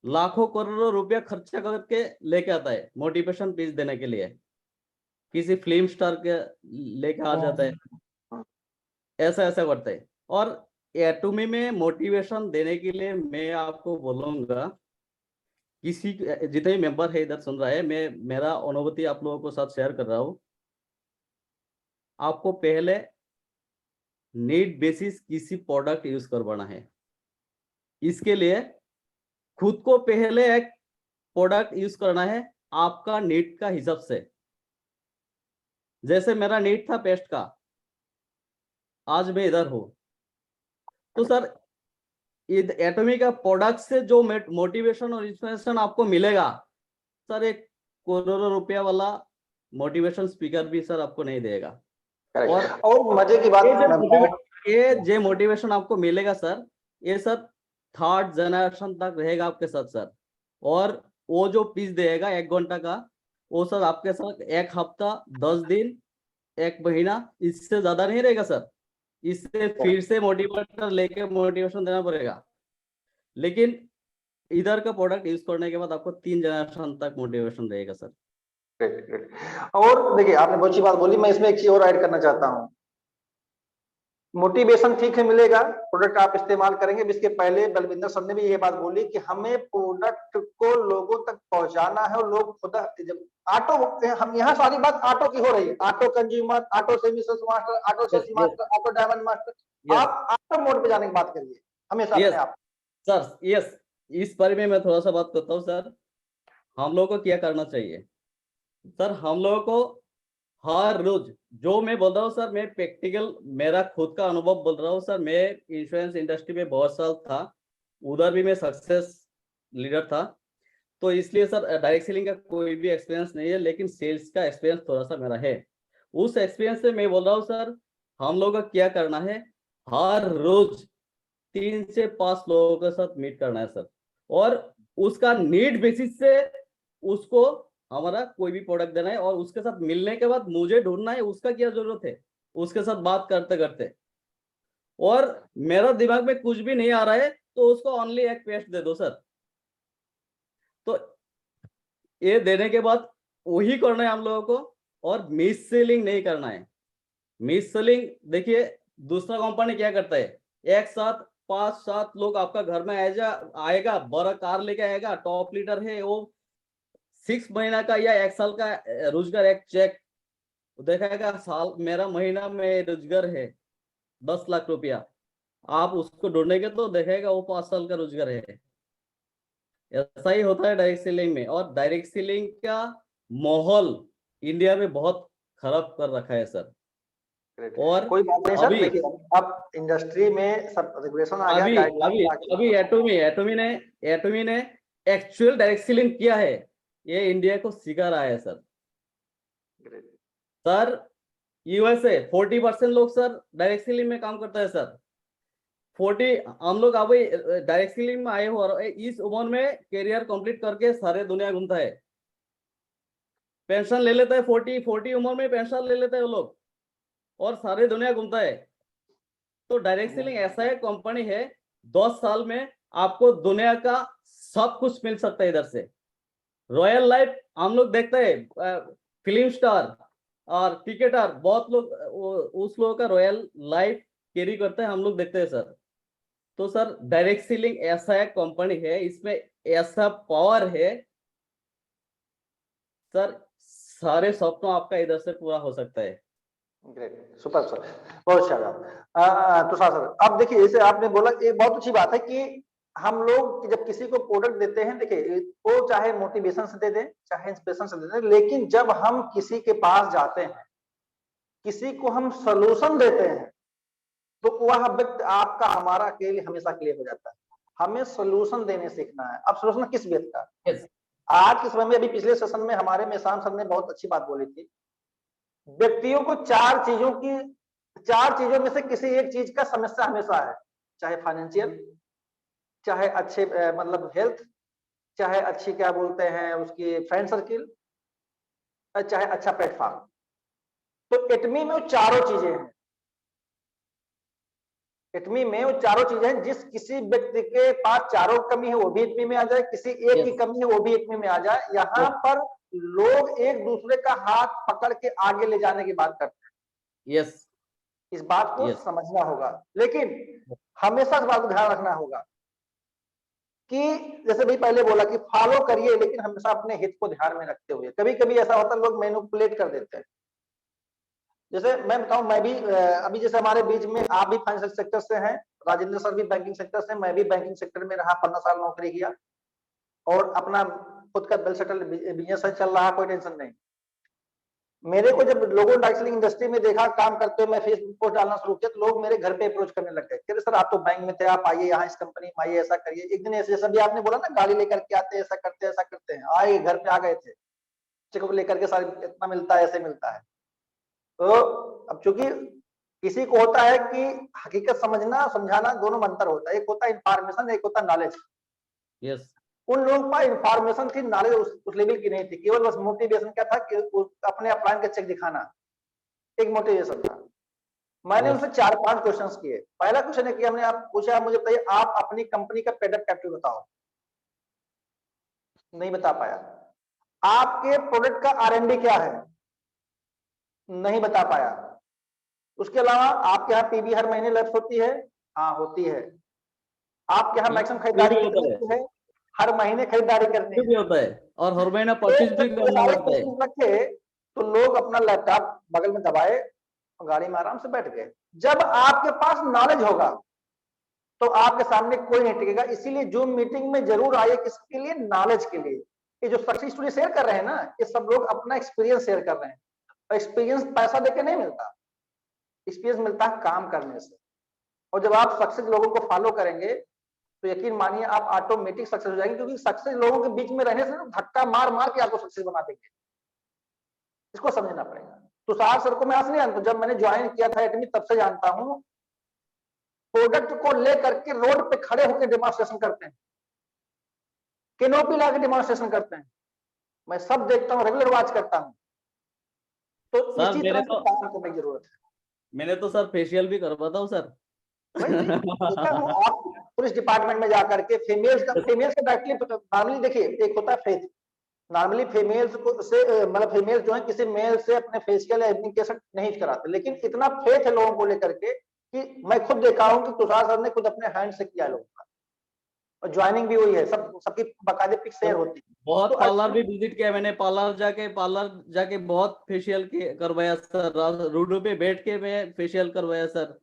लाखों करोड़ों रुपया खर्चा करके लेके आता है मोटिवेशन पीस देने के लिए, किसी फिल्म स्टार के लेके आ जाता है, ऐसा ऐसा करते हैं। और एटोमी में मोटिवेशन देने के लिए मैं आपको बोलूंगा, किसी जितने मेंबर है इधर सुन रहा है, मैं मेरा अनुभूति आप लोगों को साथ शेयर कर रहा हूँ। आपको पहले नीड बेसिस किसी प्रोडक्ट यूज करवाना है। इसके लिए खुद को पहले एक प्रोडक्ट यूज करना है आपका नीड का हिसाब से। जैसे मेरा नीड था पेस्ट का, आज मैं इधर हूं, तो सर एटोमी का प्रोडक्ट से जो मोटिवेशन और इंस्पिरेशन आपको मिलेगा सर, एक करोड़ों रुपया वाला मोटिवेशन स्पीकर भी सर आपको नहीं देगा। और मजे की बात, ये जो मोटिवेशन आपको मिलेगा सर, ये सर थर्ड जनरेशन तक रहेगा आपके साथ सर। और वो जो पीस देगा 1 घंटा का, वो सर आपके साथ 1 हफ्ता, 10 दिन, 1 महीना, इससे ज्यादा नहीं रहेगा सर। इससे फिर से मोटिवेटर लेके मोटिवेशन देना पड़ेगा। लेकिन इधर का प्रोडक्ट यूज करने के बाद आपको 3 जनरेशन तक मोटिवेशन रहेगा सर। और देखिए आपने बहुत अच्छी बात बोली, मैं इसमें एक चीज और ऐड करना चाहता हूँ। मोटिवेशन ठीक है मिलेगा, प्रोडक्ट आप इस्तेमाल करेंगे। इसके पहले बलविंदर सर ने भी ये बात बोली कि हमें प्रोडक्ट को लोगों तक पहुंचाना है, और लोग खुदा जब ऑटो, हम यहाँ सारी बात ऑटो की हो रही है, auto consumer, auto semi sales master, auto sales master, auto diamond master. आप ऑटो मोड पे जाने की बात करिए हमेशा अपने आप सर। यस, इस बारे में मैं थोड़ा सा बात करता हूँ सर। हम लोगों को क्या करना चाहिए सर, हम लोगों को हर रोज, जो मैं बोल रहा हूँ सर, मैं प्रैक्टिकल मेरा खुद का अनुभव बोल रहा हूँ सर। मैं इंश्योरेंस इंडस्ट्री में बहुत साल था, उधर भी मैं सक्सेस लीडर था, तो इसलिए सर डायरेक्ट सेलिंग का कोई भी एक्सपीरियंस नहीं है, लेकिन सेल्स का एक्सपीरियंस थोड़ा सा मेरा है। उस एक्सपीरियंस से मैं बोल रहा हूँ सर, हम लोगों को क्या करना है, हर रोज 3 से 5 लोगों के साथ मीट करना है सर, और उसका नीड बेसिस से उसको हमारा कोई भी प्रोडक्ट देना है, और उसके साथ मिलने के बाद मुझे ढूंढना है उसका क्या जरूरत है, उसके साथ बात करते करते। और मेरा दिमाग में कुछ भी नहीं आ रहा है तो उसको ओनली एक पेस्ट दे दो सर। तो ये देने के बाद वही करना है हम लोगों को, और मिस सेलिंग नहीं करना है। मिस सेलिंग देखिए, दूसरा कंपनी क्या करता है, एक साथ 5-7 लोग आपका घर में आएगा, बड़ा कार लेके आएगा, टॉप लीडर है वो, 6 महीना का या 1 साल का रोजगार, एक चेक देखाएगा, साल मेरा महीना में रोजगार है 10 लाख रुपया। आप उसको ढूंढेंगे तो देखेगा वो 5 साल का रोजगार है। ऐसा ही होता है डायरेक्ट सेलिंग में। और डायरेक्ट सेलिंग का माहौल इंडिया में बहुत खराब कर रखा है सर। और कोई बात नहीं सर, अभी देखिए अब इंडस्ट्री में सब रेगुलेशन आ गया, अभी गाइडलाइन आ गया। अभी एटोमी ने एक्चुअल डायरेक्ट सेलिंग किया है, ये इंडिया को सिखा रहा है सर। सर यूएसए 40% लोग सर डायरेक्ट सेलिंग में काम करता है सर। 40, हम लोग अभी डायरेक्ट सेलिंग में आए हो, और इस उम्र में करियर कंप्लीट करके सारे दुनिया घूमता है, पेंशन ले लेता है, 40 उम्र में पेंशन ले लेते हैं वो लोग, और सारे दुनिया घूमता है। तो डायरेक्ट सेलिंग ऐसा है कंपनी है, 10 साल में आपको दुनिया का सब कुछ मिल सकता है इधर से। रॉयल लाइफ हम लोग देखते हैं, फिल्म स्टार और क्रिकेटर बहुत लोग उस लोगों का रॉयल लाइफ कैरी करते हैं, हम लोग देखते हैं सर। तो सर डायरेक्ट सेलिंग ऐसा एक कंपनी है, इसमें ऐसा पावर है सर, सारे सपनों आपका इधर से पूरा हो सकता है। ग्रेट, सुपर सर, बहुत अच्छा। तुषार सर, अब देखिए जैसे आपने बोला, ये बहुत अच्छी बात है कि हम लोग जब किसी को प्रोडक्ट देते हैं, देखिए वो चाहे मोटिवेशन से दे दें, चाहे इंस्पिरेशन से दे दें, लेकिन जब हम किसी के पास जाते हैं, किसी को हम सोल्यूशन देते हैं, तो वह व्यक्ति आपका हमारा के लिए हमेशा के लिए हो जाता है। हमें सोल्यूशन देने सीखना है। अब सोल्यूशन किस व्यक्ति का? Yes. आज के समय में, अभी पिछले सेशन में हमारे मेहसान सर ने बहुत अच्छी बात बोली थी, व्यक्तियों को चार चीजों में से किसी एक चीज का समस्या हमेशा है, चाहे फाइनेंशियल, चाहे अच्छे मतलब हेल्थ, चाहे अच्छी क्या बोलते हैं उसकी फ्रेंड सर्किल, चाहे अच्छा प्लेटफॉर्म। तो एटमी में वो चारों चीजें हैं। एटमी में वो चारों चीजें हैं। जिस किसी व्यक्ति के पास चारों कमी है वो भी एटमी में आ जाए, किसी एक की कमी है वो भी एटमी में आ जाए। यहाँ पर लोग एक दूसरे का हाथ पकड़ के आगे ले जाने की बात करते हैं। यस, इस बात को समझना होगा, लेकिन हमेशा इस बात को ध्यान रखना होगा कि जैसे भाई पहले बोला कि फॉलो करिए, लेकिन हमेशा अपने हित को ध्यान में रखते हुए। कभी कभी ऐसा होता है लोग मैनिपुलेट कर देते हैं। जैसे मैं बताऊं, मैं भी अभी जैसे हमारे बीच में आप भी फाइनेंशियल सेक्टर से हैं, राजेंद्र सर भी बैंकिंग सेक्टर से, मैं भी बैंकिंग सेक्टर में रहा, 15 साल नौकरी किया और अपना खुद का वेल सेटल बिजनेस चल रहा, कोई टेंशन नहीं। मेरे को जब लोगों ने डाइसिलिंग इंडस्ट्री में देखा काम करते हुए, मैं फेसबुक पोस्ट डालना शुरू किया, तो लोग मेरे घर पे अप्रोच करने लग गए, कह रहे सर आप तो बैंक में थे, आप आइए यहाँ इस कंपनी में आइए, ऐसा करिए। एक दिन ऐसे सभी आपने बोला ना, गाड़ी लेकर के आते हैं, ऐसा करते हैं, आए घर पे आ गए थे, चेकअप लेकर के सारे इतना मिलता है, ऐसे मिलता है। तो अब चूंकि किसी को होता है कि हकीकत समझना समझाना दोनों में अंतर होता है, एक होता है इंफॉर्मेशन, एक होता है नॉलेज। यस, उन लोगों के पास इंफॉर्मेशन थी, नॉलेज उस लेवल की नहीं थी, केवल बस मोटिवेशन क्या था कि अपने अपलाइन का चेक दिखाना, एक मोटिवेशन था। मैंने उनसे 4-5 क्वेश्चंस किए। पहला क्वेश्चन है कि हमने आप पूछा, मुझे बताइए आप अपनी कंपनी का प्रोडक्ट कैपिटल बताओ। नहीं बता पाया। आपके प्रोडक्ट का R&D क्या है? नहीं बता पाया। उसके अलावा आपके यहाँ पीबी हर महीने लैप्स होती है? हाँ होती है। आपके यहाँ मैक्सिमम खरीदारी कितनी की है? हर महीने खरीदारी करनी भी होता है और हर महीना तो परचेज भी जब ये करना सारे पड़ता है। क्वेश्चन रखे तो लोग अपना लैपटॉप बगल में दबाए और गाड़ी में आराम से बैठ गए। जब आपके पास नॉलेज होगा तो आपके सामने कोई नहीं टिकेगा। इसीलिए जूम मीटिंग में जरूर आइए, किसके लिए? नॉलेज के लिए। ये जो सक्सेस स्टोरी शेयर कर रहे हैं ना, ये सब लोग अपना एक्सपीरियंस शेयर कर रहे हैं, और एक्सपीरियंस पैसा देके नहीं मिलता, एक्सपीरियंस मिलता है काम करने से। और जब आप सक्सेस लोगों को फॉलो करेंगे तो यकीन मानिए आप ऑटोमेटिक सक्सेस हो जाएंगे, क्योंकि सक्सेस लोगों के बीच में रहने से धक्का मार मार के आपको सक्सेस बना देंगे। इसको समझना पड़ेगा। तुषार सर को मैं आज नहीं जानता, जब मैंने ज्वाइन किया था एटमी तब से जानता हूं। प्रोडक्ट को लेकर के रोड पे खड़े होकर डेमोन्स्ट्रेशन करते हैं, कैनोपी ला के डेमोन्स्ट्रेशन करते हैं। मैं सब देखता हूँ, रेगुलर वॉच करता हूँ। तो इसी तरह से काम करने की जरूरत है। मैंने तो सर फेशियल भी करवाता हूँ सर। देखा हूँ आप पुलिस डिपार्टमेंट में जाकर के फेमेल्स का डायरेक्टली नॉर्मली देखिए, एक होता है फेस, नॉर्मली फीमेल्स को से मतलब फीमेल्स जो है किसी मेल से अपने फेशियल एप्लीकेशन नहीं कराते, लेकिन इतना फेथ है लोगों को लेकर के कि मैं खुद देखा हूं कि तुषार सर ने खुद अपने हैंड से किया लोगों का, और ज्वाइनिंग भी हुई है, सबकी बाकायदे पिक शेयर होती है। बहुत तो पार्लर भी विजिट किया मैंने, पार्लर जाके बहुत फेशियल करवाया सर, रोडों पे बैठ के मैं फेशियल करवाया सर।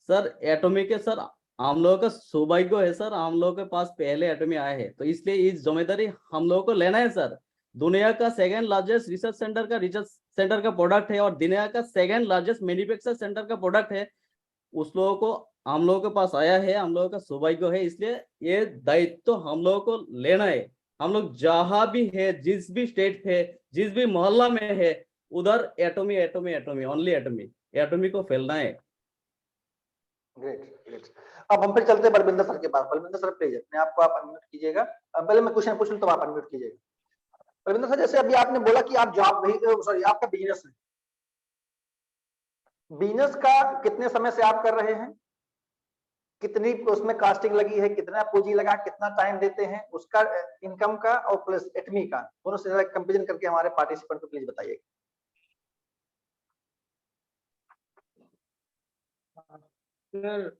सर एटॉमी के सर हम लोगों का सौभाग्य है सर, हम लोगों के पास पहले एटॉमी आए हैं, तो इसलिए इस जिम्मेदारी हम लोगों को लेना है सर। दुनिया का सेकंड लार्जेस्ट रिसर्च सेंटर का प्रोडक्ट है और दुनिया का सेकंड लार्जेस्ट मैन्युफैक्चर सेंटर का प्रोडक्ट है, उस लोगों को हम लोगों के पास आया है, हम लोगों का सौभाग्य है, इसलिए ये दायित्व तो हम लोगों को लेना है। हम लोग जहां भी है, जिस भी स्टेट है, जिस भी मोहल्ला में है, उधर एटॉमी एटॉमी एटॉमी ओनली एटॉमी को फैलना है। Great great. अब हम फिर चलते हैं बलविंदर सर के पास। बलविंदर सर प्लीज अपने आप को आप अनम्यूट कीजिएगा। पहले मैं क्वेश्चन पूछूं तो आप अनम्यूट कीजिएगा। बलविंदर सर, जैसे अभी आपने बोला कि आप जॉब सॉरी आपका बिजनेस है, बिजनेस का कितने समय से आप कर रहे हैं? कितनी उसमें कास्टिंग लगी है, कितना पूंजी लगा, कितना टाइम देते हैं उसका, इनकम का और प्लस एटमी का, दोनों से कंपेरिजन करके हमारे पार्टिसिपेंट को प्लीज बताइए। सर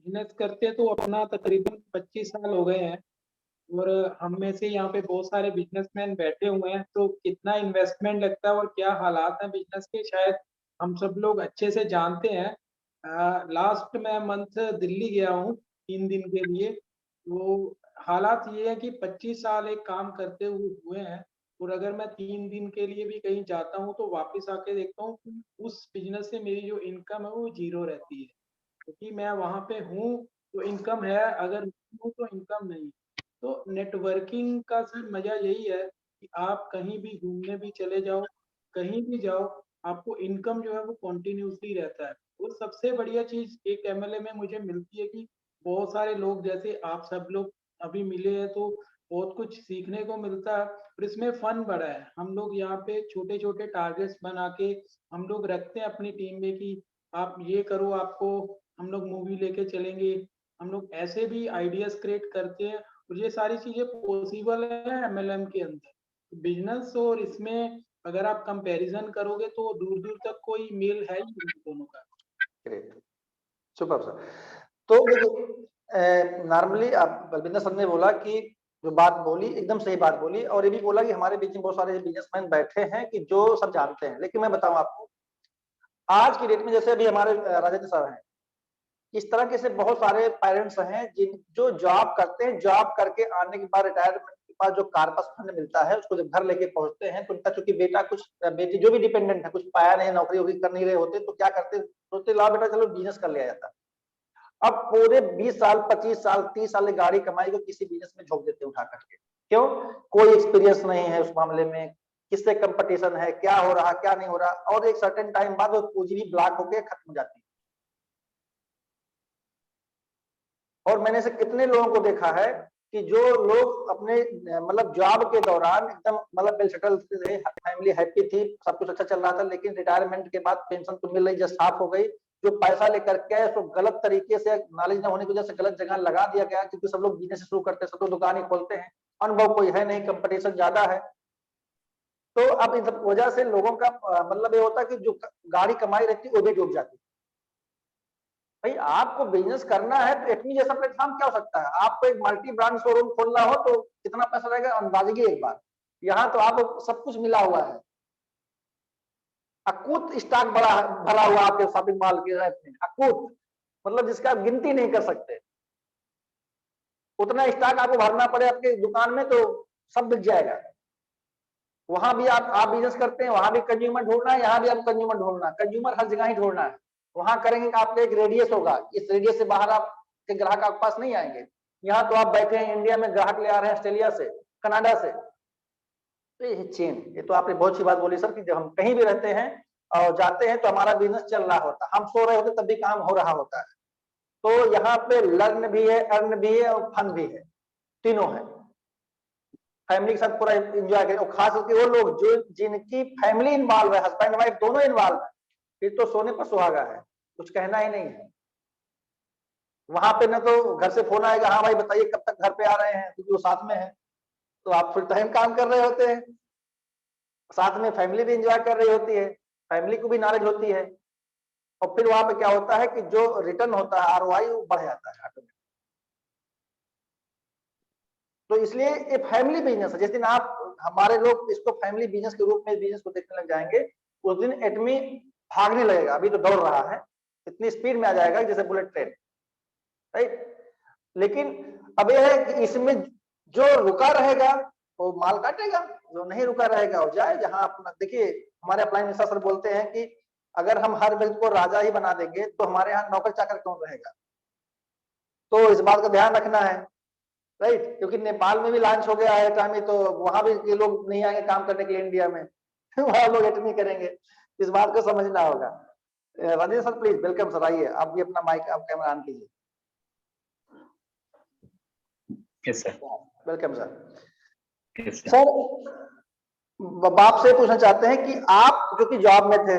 बिजनेस करते तो अपना तकरीबन 25 साल हो गए हैं, और हम में से यहाँ पे बहुत सारे बिजनेसमैन बैठे हुए हैं, तो कितना इन्वेस्टमेंट लगता है और क्या हालात हैं बिजनेस के, शायद हम सब लोग अच्छे से जानते हैं। लास्ट मैं मंथ दिल्ली गया हूँ 3 दिन के लिए, तो हालात ये है कि 25 साल एक काम करते हुए हैं, और अगर मैं 3 दिन के लिए भी कहीं जाता हूँ तो वापस आके देखता हूँ कि उस बिजनेस से मेरी जो इनकम है वो जीरो रहती है, क्योंकि मैं वहाँ पे हूँ तो इनकम है, अगर नहीं हूँ तो इनकम नहीं। तो नेटवर्किंग का सर मजा यही है कि आप कहीं भी घूमने भी चले जाओ, कहीं भी जाओ, आपको इनकम जो है वो कंटिन्यूसली रहता है। और सबसे बढ़िया चीज एक एमएलए में मुझे मिलती है कि बहुत सारे लोग जैसे आप सब लोग अभी मिले हैं, तो बहुत कुछ सीखने को मिलता है, और इसमें फन बड़ा है। हम लोग यहाँ पे छोटे छोटे टारगेट्स बना के हम लोग रखते हैं अपनी टीम में कि आप ये करो, आपको हम लोग मूवी लेके चलेंगे। हम लोग ऐसे भी आइडियाज क्रिएट करते हैं, और ये सारी चीजें पॉसिबल है एमएलएम के अंदर। बिजनेस और इसमें अगर आप कंपैरिजन करोगे तो दूर दूर तक कोई मेल है ही नहीं दोनों का। Great, super sir. तो देखिए, नॉर्मली आप बलविंदर सर ने बोला कि जो बात बोली एकदम सही बात बोली, और ये भी बोला कि हमारे बीच में बहुत सारे बिजनेसमैन बैठे हैं कि जो सब जानते हैं। लेकिन मैं बताऊं आपको, आज की डेट में जैसे अभी हमारे राजेंद्र सर हैं, इस तरह के से बहुत सारे पेरेंट्स हैं जिन जो जॉब करते हैं, जॉब करके आने के बाद रिटायरमेंट के बाद जो कार्पस फंड मिलता है उसको जब घर लेके पहुंचते हैं, तो उनका चूंकि बेटा कुछ बेटी जो भी डिपेंडेंट है कुछ पाया नहीं, नौकरी वोकरी कर नहीं रहे होते, तो क्या करते, सोचते ला बेटा चलो बिजनेस कर लिया जाता। अब पूरे 20 साल 25 साल 30 साल की गाड़ी कमाई को किसी बिजनेस में झोंक देते उठा करके। क्यों? कोई एक्सपीरियंस नहीं है उस मामले में, किससे कंपटीशन है, क्या हो रहा क्या नहीं हो रहा, और एक सर्टेन टाइम बाद वो पूंजी भी ब्लॉक होकर खत्म हो जाती है। और मैंने से कितने लोगों को देखा है कि जो लोग अपने मतलब जॉब के दौरान एकदम मतलब वेल सेटल थे, फैमिली हैप्पी थी, सब कुछ अच्छा चल रहा था, लेकिन रिटायरमेंट के बाद पेंशन तो मिल रही, जस्ट हाफ हो गई, जो पैसा लेकर के उसको गलत तरीके से, नॉलेज न होने की वजह से गलत जगह लगा दिया गया, क्योंकि सब लोग बिजनेस शुरू करते हैं, सब लोग दुकान ही खोलते हैं, अनुभव कोई है नहीं, कंपटीशन ज्यादा है। तो अब इस वजह से लोगों का मतलब ये होता है कि जो गाड़ी कमाई रहती है वो भी डूब जाती है। भाई आपको बिजनेस करना है तो एटमी जैसा प्लेटफॉर्म क्या हो सकता है, आपको एक मल्टी ब्रांड शोरूम खोलना हो तो कितना पैसा रहेगा अंदाजिए एक बार। यहाँ तो आपको सब कुछ मिला हुआ है, अकूत स्टॉक बड़ा भरा हुआ आपके शॉपिंग मॉल के में, अकूत मतलब जिसका आप गिनती नहीं कर सकते। उतना स्टॉक आपको भरना पड़े आपके दुकान में तो सब बिक जाएगा। वहां भी आप बिजनेस करते हैं, वहां भी कंज्यूमर ढूंढना है, यहाँ भी आप कंज्यूमर ढूंढना है, कंज्यूमर हर जगह ही ढूंढना है। वहां करेंगे कि आपका एक रेडियस होगा, इस रेडियस से बाहर आपके ग्राहक आपके पास नहीं आएंगे। यहाँ तो आप बैठे हैं इंडिया में, ग्राहक ले आ रहे हैं ऑस्ट्रेलिया से, कनाडा से, तो ये चेन। ये तो आपने बहुत अच्छी बात बोली सर कि जब हम कहीं भी रहते हैं और जाते हैं तो हमारा बिजनेस चल रहा होता है, हम सो रहे होते तब भी काम हो रहा होता है। तो यहाँ पे लर्न भी है, अर्न भी है और फन भी है, तीनों है। फैमिली के साथ पूरा एंजॉय करें, और खास करके वो लोग जो जिनकी फैमिली इन्वॉल्व है, हस्बैंड वाइफ दोनों इन्वॉल्व है, फिर तो सोने पर सुहागा है, कुछ कहना ही नहीं है। वहां पे ना तो घर से फोन आएगा, हाँ भाई बताइए कब तक घर पे आ रहे हैं, क्योंकि वो साथ में है, तो आप फुल टाइम काम कर रहे होते हैं, साथ में फैमिली भी एंजॉय कर रही होती है, फैमिली को भी नॉलेज होती है, और फिर वहां पे क्या होता है कि जो रिटर्न होता है आरओआई वो बढ़ जाता है ऑटोमेटिक। तो इसलिए ये फैमिली बिजनेस है। जिस दिन आप हमारे लोग इसको फैमिली बिजनेस के रूप में बिजनेस को देखने लग जाएंगे, उस दिन एटमी भागने लगेगा, अभी तो दौड़ रहा है, इतनी स्पीड में आ जाएगा जैसे बुलेट ट्रेन, राइट। लेकिन अब यह है कि इसमें जो रुका रहेगा वो माल काटेगा, जो नहीं रुका रहेगा वो जाए जहां अपना। देखिए हमारे अपलाइन मिश्रा सर बोलते हैं कि अगर हम हर व्यक्ति को राजा ही बना देंगे तो हमारे यहाँ नौकर चाकर कौन रहेगा। तो इस बात का ध्यान रखना है, राइट, क्योंकि नेपाल में भी लॉन्च हो गया है एटॉमी, तो वहां भी ये लोग नहीं आएंगे काम करने के लिए इंडिया में वहां लोग एटॉमी करेंगे, इस बात को समझना होगा। Rajesh sir please, welcome sir, आइए आप भी अपना माइक आप कैमरा ऑन कीजिए। Yes sir, welcome sir. Yes sir. Sir बाप से पूछना चाहते हैं कि आप जो कि जॉब में थे,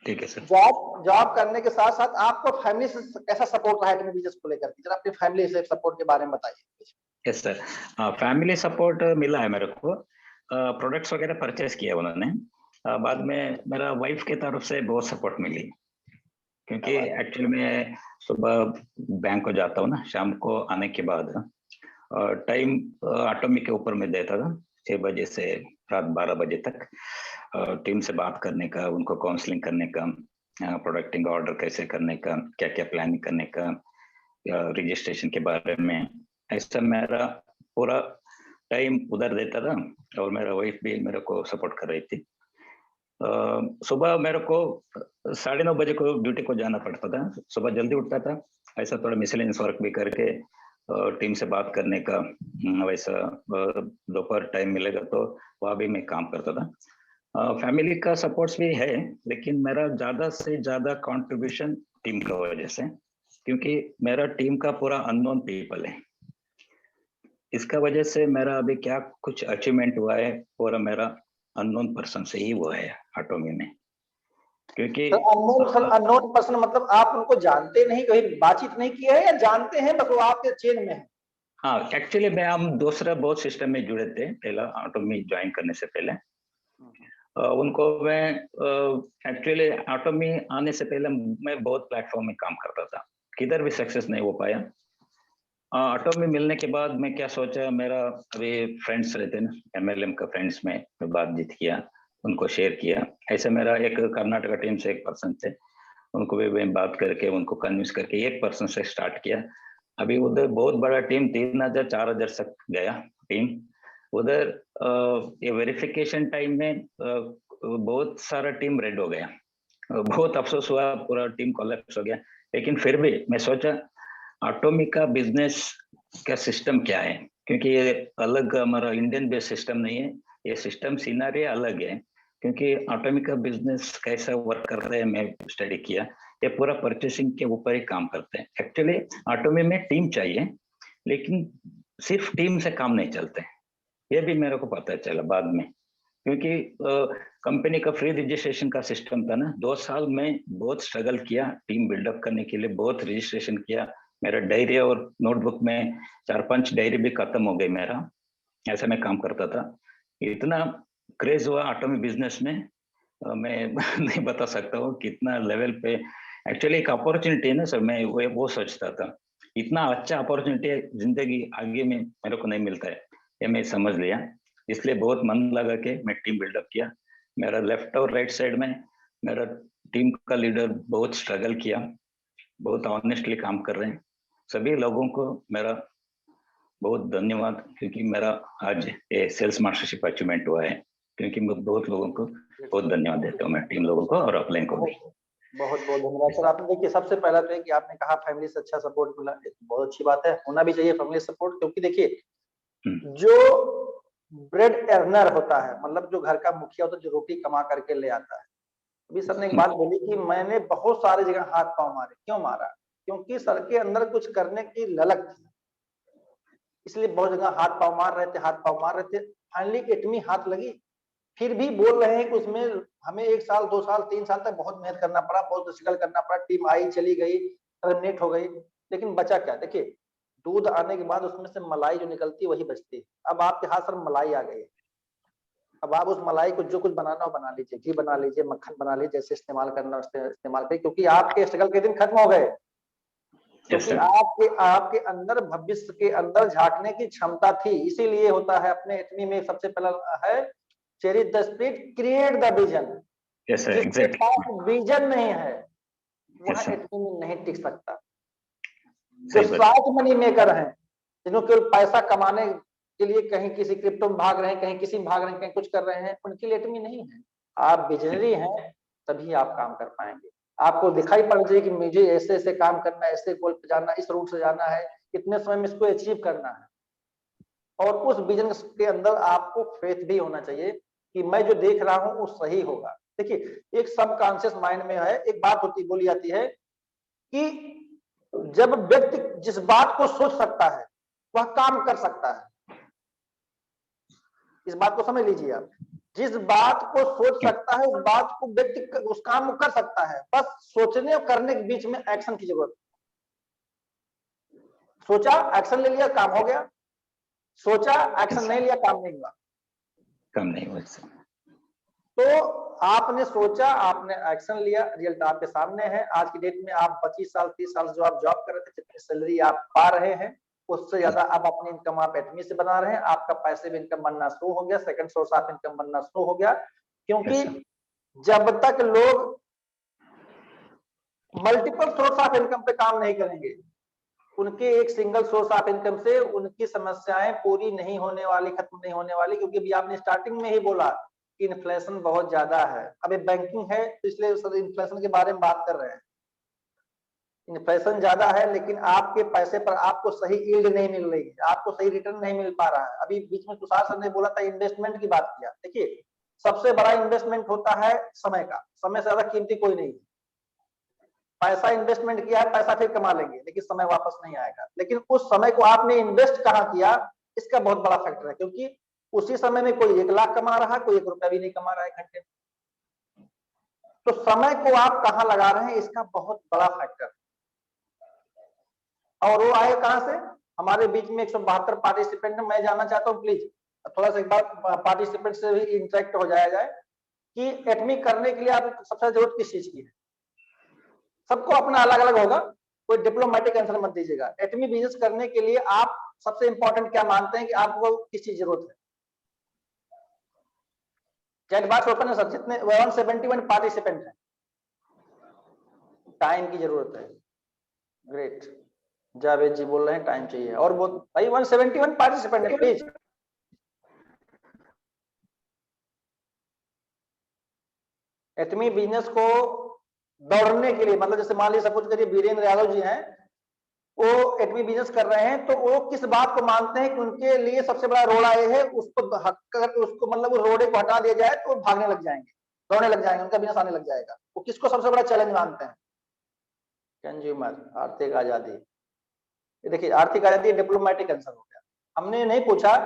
ठीक है सर। जॉब करने के साथ साथ आपको फैमिली से कैसा सपोर्ट रहा है बिजनेस को लेकर, जरा अपनी फैमिली से सपोर्ट के बारे में बताइए। यस सर, फैमिली सपोर्ट मिला है मेरे को, प्रोडक्ट्स वगैरह परचेस किया उन्होंने, बाद में मेरा वाइफ के तरफ से बहुत सपोर्ट मिली। क्योंकि एक्चुअली मैं सुबह बैंक को जाता हूँ ना, शाम को आने के बाद टाइम ऑटोमी के ऊपर में देता था 6 बजे से रात 12 बजे तक, टीम से बात करने का, उनको काउंसलिंग करने का, प्रोडक्टिंग ऑर्डर कैसे करने का, क्या क्या प्लानिंग करने का, रजिस्ट्रेशन के बारे में, ऐसा मेरा पूरा टाइम उधर देता था। और मेरा वाइफ भी मेरे को सपोर्ट कर रही थी। सुबह मेरे को 9:30 बजे को ड्यूटी को जाना पड़ता था, सुबह जल्दी उठता था, ऐसा थोड़ा मिसलेनियस वर्क भी करके टीम से बात करने का, वैसा दोपहर टाइम मिलेगा तो वहाँ भी मैं काम करता था। फैमिली का सपोर्ट्स भी है, लेकिन मेरा ज्यादा से ज्यादा कंट्रीब्यूशन टीम का वजह से, क्योंकि मेरा टीम का पूरा अननोन पीपल है। इसका वजह से मेरा अभी क्या कुछ अचीवमेंट हुआ है पूरा मेरा अननोन पर्सन से ही हुआ है ऑटोमी में। क्योंकि अननोन पर्सन मतलब आप उनको जानते नहीं, कहीं बातचीत नहीं किया है, या जानते हैं बस वो आपके चेन में है? हाँ, एक्चुअली मैं हम दूसरा बहुत सिस्टम में जुड़े थे पहला, ऑटोमी ज्वाइन करने से पहले। उनको मैं एक्चुअली ऑटोमी आने से पहले मैं बहुत प्लेटफॉर्म में काम करता था, किधर भी सक्सेस नहीं हो पाया। ऑटोमी मिलने के बाद मैं क्या सोचा, मेरा अभी फ्रेंड्स रहते ना MLM का, फ्रेंड्स में बातचीत किया, उनको शेयर किया। ऐसे मेरा एक कर्नाटका टीम से एक पर्सन थे, उनको भी मैं बात करके उनको कन्विंस करके एक पर्सन से स्टार्ट किया। अभी उधर बहुत बड़ा टीम 3000 4000 तक गया टीम उधर। ये वेरिफिकेशन टाइम में बहुत सारा टीम रेड हो गया, बहुत अफसोस हुआ, पूरा टीम कोलैप्स हो गया। लेकिन फिर भी मैं सोचा ऑटोमी का बिजनेस का सिस्टम क्या है, क्योंकि ये अलग हमारा इंडियन बेस्ड सिस्टम नहीं है, ये सिस्टम सीनरी अलग है। क्योंकि ऑटोमी का बिजनेस कैसा वर्क करता है मैं स्टडी किया, ये पूरा परचेसिंग के ऊपर ही काम करते हैं। एक्चुअली ऑटोमी में टीम चाहिए, लेकिन सिर्फ टीम से काम नहीं चलते, ये भी मेरे को पता चला बाद में। क्योंकि कंपनी का फ्री रजिस्ट्रेशन का सिस्टम था ना, 2 साल में बहुत स्ट्रगल किया टीम बिल्डअप करने के लिए, बहुत रजिस्ट्रेशन किया। मेरा डायरी और नोटबुक में 4-5 डायरी भी खत्म हो गई मेरा, ऐसा मैं काम करता था। इतना क्रेज हुआ ऑटोमी बिजनेस में, मैं नहीं बता सकता हूँ कितना लेवल पे। एक्चुअली एक अपॉर्चुनिटी है ना सर, मैं वो सोचता था इतना अच्छा अपॉर्चुनिटी जिंदगी आगे में मेरे को नहीं मिलता है, ये मैं समझ लिया। इसलिए बहुत मन लगा के मैं टीम बिल्डअप किया। मेरा लेफ्ट और राइट साइड में मेरा टीम का लीडर बहुत स्ट्रगल किया, बहुत ऑनेस्टली काम कर रहे हैं। सभी लोगों को मेरा बहुत धन्यवाद, क्योंकि मेरा आज ये सेल्स मास्टरशिप अचीवमेंट हुआ है। क्योंकि मैं बहुत लोगों को बहुत धन्यवाद देता हूँ, मैं टीम लोगों को और अपलाइन को भी। बहुत बहुत धन्यवाद सर। आपने देखिए सबसे पहला तो है कि आपने कहा फैमिली से अच्छा सपोर्ट मिला, बहुत अच्छी बात है, होना भी चाहिए फैमिली सपोर्ट। क्योंकि देखिए जो ब्रेड अर्नर होता है, मतलब जो घर का मुखिया होता है, जो रोटी कमा करके ले आता है। अभी सर ने एक बात बोली कि मैंने बहुत सारी जगह हाथ पांव मारे, क्यों मारा? क्योंकि सर के अंदर कुछ करने की ललक थी, इसलिए बहुत जगह हाथ पांव मार रहे थे, हाथ पांव मार रहे थे। फाइनली एटमी हाथ लगी, फिर भी बोल रहे हैं कि उसमें हमें 1 साल 2 साल 3 साल तक बहुत मेहनत करना पड़ा, बहुत स्ट्रगल करना पड़ा। टीम आई चली गई, टर्मिनेट हो गई, लेकिन बचा क्या? देखिए दूध आने के बाद उसमें से मलाई जो निकलती है वही बचती है। अब आपके हाथ सर मलाई आ गई, अब आप उस मलाई को जो कुछ बनाना हो बना लीजिए, घी बना लीजिए, मक्खन बना लीजिए, जैसे इस्तेमाल करना इस्तेमाल करिए, क्योंकि आपके स्ट्रगल के दिन खत्म हो गए। क्योंकि आपके अंदर भविष्य के अंदर झांकने की क्षमता थी। इसीलिए होता है अपने एटमी में सबसे पहला है cherish the spirit, create the vision. जिसके पास विजन नहीं है वह एटमी में नहीं टिक सकता। जो स्वार्थ मनी मेकर हैं, जिन्होंने केवल पैसा कमाने के लिए कहीं किसी क्रिप्टो में भाग रहे हैं, कहीं किसी में भाग रहे हैं, कहीं कुछ कर रहे हैं, उनके लिए एटमी नहीं है। आप विजनरी हैं तभी आप काम कर पाएंगे। आपको दिखाई पड़ जाए कि मुझे ऐसे ऐसे काम करना है, ऐसे गोल पे जाना, इस रूट से जाना है, इतने समय में इसको अचीव करना है। और उस विजन के अंदर आपको फेथ भी होना चाहिए कि मैं जो देख रहा हूं वो सही होगा। देखिए एक सबकॉन्शियस माइंड में है, एक बात होती बोली जाती है कि जब व्यक्ति जिस बात को सोच सकता है वह काम कर सकता है। इस बात को समझ लीजिए आप, जिस बात को सोच सकता है उस बात को व्यक्ति उस काम को कर सकता है। बस सोचने और करने के बीच में एक्शन की जरूरत। सोचा एक्शन ले लिया, काम हो गया। सोचा एक्शन नहीं लिया, काम नहीं हुआ। काम नहीं हुआ। तो आपने सोचा, आपने एक्शन लिया, रिजल्ट आपके सामने है। आज की डेट में आप 25 साल 30 साल जो आप जॉब कर रहे थे, जितनी सैलरी आप पा रहे हैं उससे ज्यादा अब अपनी इनकम आप एटमी से बना रहे हैं। आपका पैसिव इनकम बनना शुरू हो गया, सेकंड सोर्स ऑफ इनकम बनना शुरू हो गया। क्योंकि जब तक लोग मल्टीपल सोर्स ऑफ इनकम पे काम नहीं करेंगे, उनके एक सिंगल सोर्स ऑफ इनकम से उनकी समस्याएं पूरी नहीं होने वाली, खत्म नहीं होने वाली। क्योंकि अभी आपने स्टार्टिंग में ही बोला कि इन्फ्लेशन बहुत ज्यादा है। अभी बैंकिंग है तो इसलिए सर इन्फ्लेशन के बारे में बात कर रहे हैं। इन्फ्लेशन ज्यादा है लेकिन आपके पैसे पर आपको सही यील्ड नहीं मिल रही है, आपको सही रिटर्न नहीं मिल पा रहा है। अभी बीच में तुषार सर ने बोला था इन्वेस्टमेंट की बात किया। देखिए सबसे बड़ा इन्वेस्टमेंट होता है समय का, समय से ज्यादा कीमती कोई नहीं है। पैसा इन्वेस्टमेंट किया है, पैसा फिर कमा लेंगे लेकिन समय वापस नहीं आएगा। लेकिन उस समय को आपने इन्वेस्ट कहाँ किया, इसका बहुत बड़ा फैक्टर है। क्योंकि उसी समय में कोई 1 लाख कमा रहा है, कोई 1 रुपया भी नहीं कमा रहा है घंटे में। तो समय को आप कहाँ लगा रहे हैं, इसका बहुत बड़ा फैक्टर है। और वो आए कहां से, हमारे बीच में 172 पार्टिसिपेंट है। मैं जानना चाहता हूँ प्लीज थोड़ा सा एक बार पार्टिसिपेंट से भी इंटरेक्ट हो जाया जाए कि एटमी करने के लिए आपको सबसे जरूरत किस चीज की है। सबको अपना अलग अलग होगा, कोई डिप्लोमेटिक आंसर मत दीजिएगा। एटमी बिजनेस करने के लिए आप सबसे इंपॉर्टेंट क्या मानते हैं कि आपको किस चीज जरूरत है। चैट बॉक्स ओपन है सब, जितने 171 पार्टिसिपेंट हैं। टाइम की जरूरत है, ग्रेट। जावेद जी बोल रहे हैं टाइम चाहिए। और वो भाई 171 पार्टिसिपेंट है प्लीज। एटमी बिजनेस को दौड़ने के लिए, मतलब जैसे मान लीजिए सपोज करिए वीरेंद्र यादव जी हैं, वो एटमी बिजनेस कर रहे हैं, तो वो किस बात को मानते हैं कि उनके लिए सबसे बड़ा रोड़ा ये है, उसको उसको मतलब उस रोड़े को हटा दिया जाए तो वो भागने लग जाएंगे, दौड़ने लग जाएंगे, उनका बिजनेस आने लग जाएगा। वो किसको सबसे बड़ा चैलेंज मानते हैं, कंज्यूमर, आर्थिक आजादी। देखिए आर्थिक आजादी डिप्लोमेटिक आंसर हो गया। हमने नहीं पूछा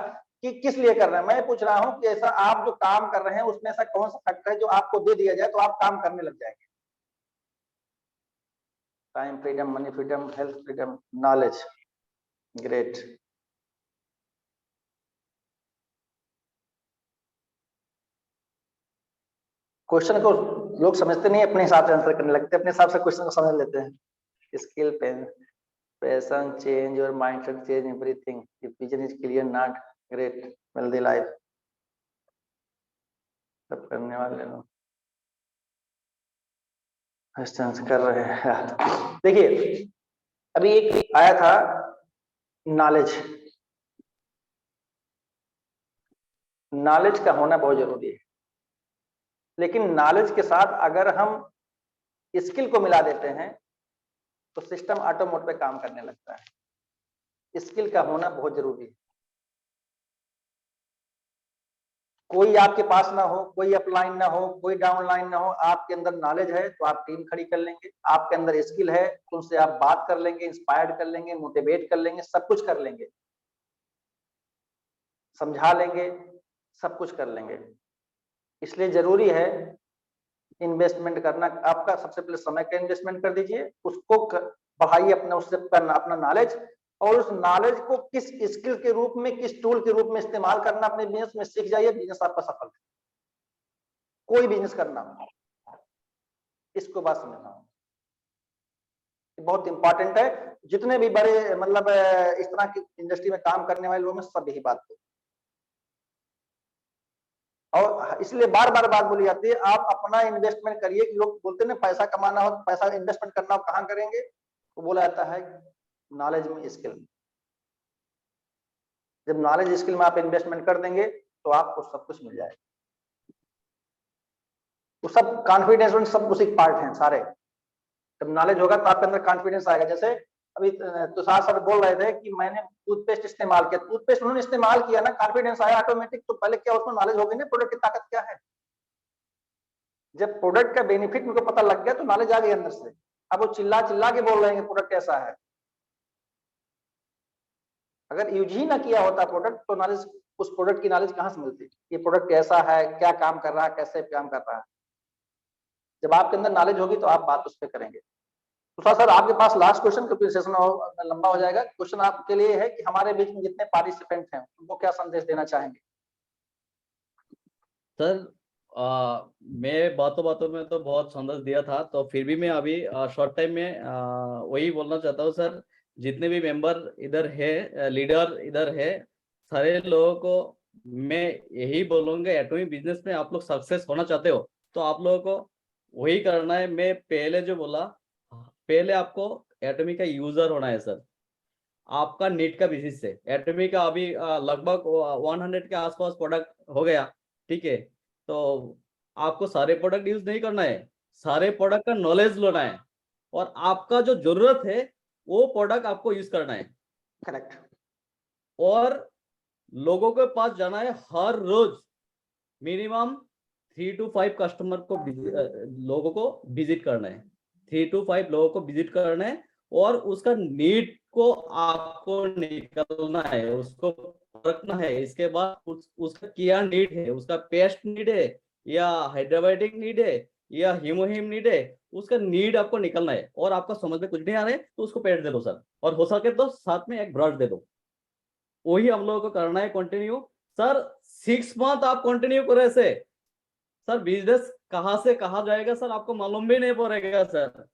कि किस लिए कर रहे हैं, मैं पूछ रहा हूं कि ऐसा आप जो काम कर रहे हैं उसमें ऐसा कौन सा फैक्टर है जो आपको दे दिया जाए तो आप काम करने लग जाएंगे। Time freedom, money freedom, health freedom, knowledge, great. Question को लोग समझते नहीं, अपने हिसाब से आंसर करने लगते हैं, अपने हिसाब से क्वेश्चन को समझ लेते हैं। Skill, passion, change your mindset, change everything, if vision is clear not great, healthy life, सब करने वाले लोग कर रहे हैं। देखिए अभी एक आया था नॉलेज, नॉलेज का होना बहुत जरूरी है। लेकिन नॉलेज के साथ अगर हम स्किल को मिला देते हैं तो सिस्टम ऑटो मोड पे काम करने लगता है। स्किल का होना बहुत जरूरी है। कोई आपके पास ना हो, कोई अपलाइन ना हो, कोई डाउनलाइन ना हो, आपके अंदर नॉलेज है तो आप टीम खड़ी कर लेंगे। आपके अंदर स्किल है तो उनसे आप बात कर लेंगे, इंस्पायर्ड कर लेंगे, मोटिवेट कर लेंगे, सब कुछ कर लेंगे, समझा लेंगे, सब कुछ कर लेंगे। इसलिए जरूरी है इन्वेस्टमेंट करना। आपका सबसे पहले समय का इन्वेस्टमेंट कर दीजिए, उसको बढ़ाइए अपना, उससे अपना नॉलेज, और उस नॉलेज को किस स्किल के रूप में, किस टूल के रूप में इस्तेमाल करना अपने बिजनेस में सीख जाइए। बिजनेस आपका सफल है, कोई बिजनेस करना हो, इसको बात समझना हो, बहुत इंपॉर्टेंट है। जितने भी बड़े मतलब इस तरह की इंडस्ट्री में काम करने वाले लोग हैं, सब यही बात है। और इसलिए बार बार बात बोली जाती है आप अपना इन्वेस्टमेंट करिए। कि लोग बोलते हैं ना पैसा कमाना हो, पैसा इन्वेस्टमेंट करना हो, कहाँ करेंगे, तो बोला जाता है नॉलेज में, स्किल में। जब नॉलेज स्किल में आप इन्वेस्टमेंट कर देंगे तो आपको सब कुछ मिल जाएगा। तो सब कॉन्फिडेंस सब उसी पार्ट हैं सारे। जब नॉलेज होगा तो आपके अंदर कॉन्फिडेंस आएगा। जैसे अभी तुषार सर बोल रहे थे कि मैंने टूथपेस्ट इस्तेमाल किया, टूथपेस्ट उन्होंने इस्तेमाल किया ना, कॉन्फिडेंस आया ऑटोमेटिक। तो पहले क्या उसमें नॉलेज होगी ना, प्रोडक्ट की ताकत क्या है। जब प्रोडक्ट का बेनिफिट उनको पता लग गया तो नॉलेज आ गई अंदर से। अब वो चिल्ला चिल्ला के बोल रहे हैं प्रोडक्ट कैसा है। अगर यूज ही ना किया होता प्रोडक्ट तो नॉलेज, उस प्रोडक्ट की नॉलेज कहां से मिलती, ये प्रोडक्ट कैसा है, क्या काम कर रहा है, कैसे काम कर रहा है। जब आपके अंदर नॉलेज होगी तो आप बात उस पर करेंगे। तो सर आपके पास लास्ट क्वेश्चन, क्योंकि सेशन लंबा हो जाएगा। क्वेश्चन आपके लिए है कि हमारे बीच में जितने पार्टिसिपेंट हैं उनको क्या संदेश देना चाहेंगे। सर मैं बातों बातों में तो बहुत संदेश दिया था, तो फिर भी मैं अभी शॉर्ट टाइम में वही बोलना चाहता हूँ सर। जितने भी मेंबर इधर है, लीडर इधर है, सारे लोगों को मैं यही बोलूंगा, एटॉमिक बिजनेस में आप लोग सक्सेस होना चाहते हो तो आप लोगों को वही करना है। मैं पहले जो बोला, पहले आपको एटॉमिक का यूजर होना है सर। आपका नीट का बेसिस से एटॉमिक का अभी लगभग 100 के आसपास प्रोडक्ट हो गया, ठीक है। तो आपको सारे प्रोडक्ट यूज नहीं करना है, सारे प्रोडक्ट का नॉलेज लेना है, और आपका जो जरूरत है वो प्रोडक्ट आपको यूज करना है। करेक्ट। और लोगों के पास जाना है हर रोज, मिनिमम 3 to 5 कस्टमर को लोगों को विजिट करना है, 3 to 5 लोगों को विजिट करना है, और उसका नीड को आपको निकलना है, उसको परखना है। इसके बाद उसका क्या नीड है, उसका पेस्ट नीड है या हाइड्रोबायोटिक नीड है या हीमोहिम नीड है, उसका नीड आपको निकलना है। और आपका समझ में कुछ नहीं आ रहा है तो उसको पेस्ट दे दो सर, और हो सके तो साथ में एक ब्रश दे दो। वही हम लोगों को करना है कंटिन्यू सर। 6 मंथ आप कंटिन्यू करें ऐसे सर, बिजनेस कहां से कहां जाएगा सर आपको मालूम भी नहीं पड़ेगा सर।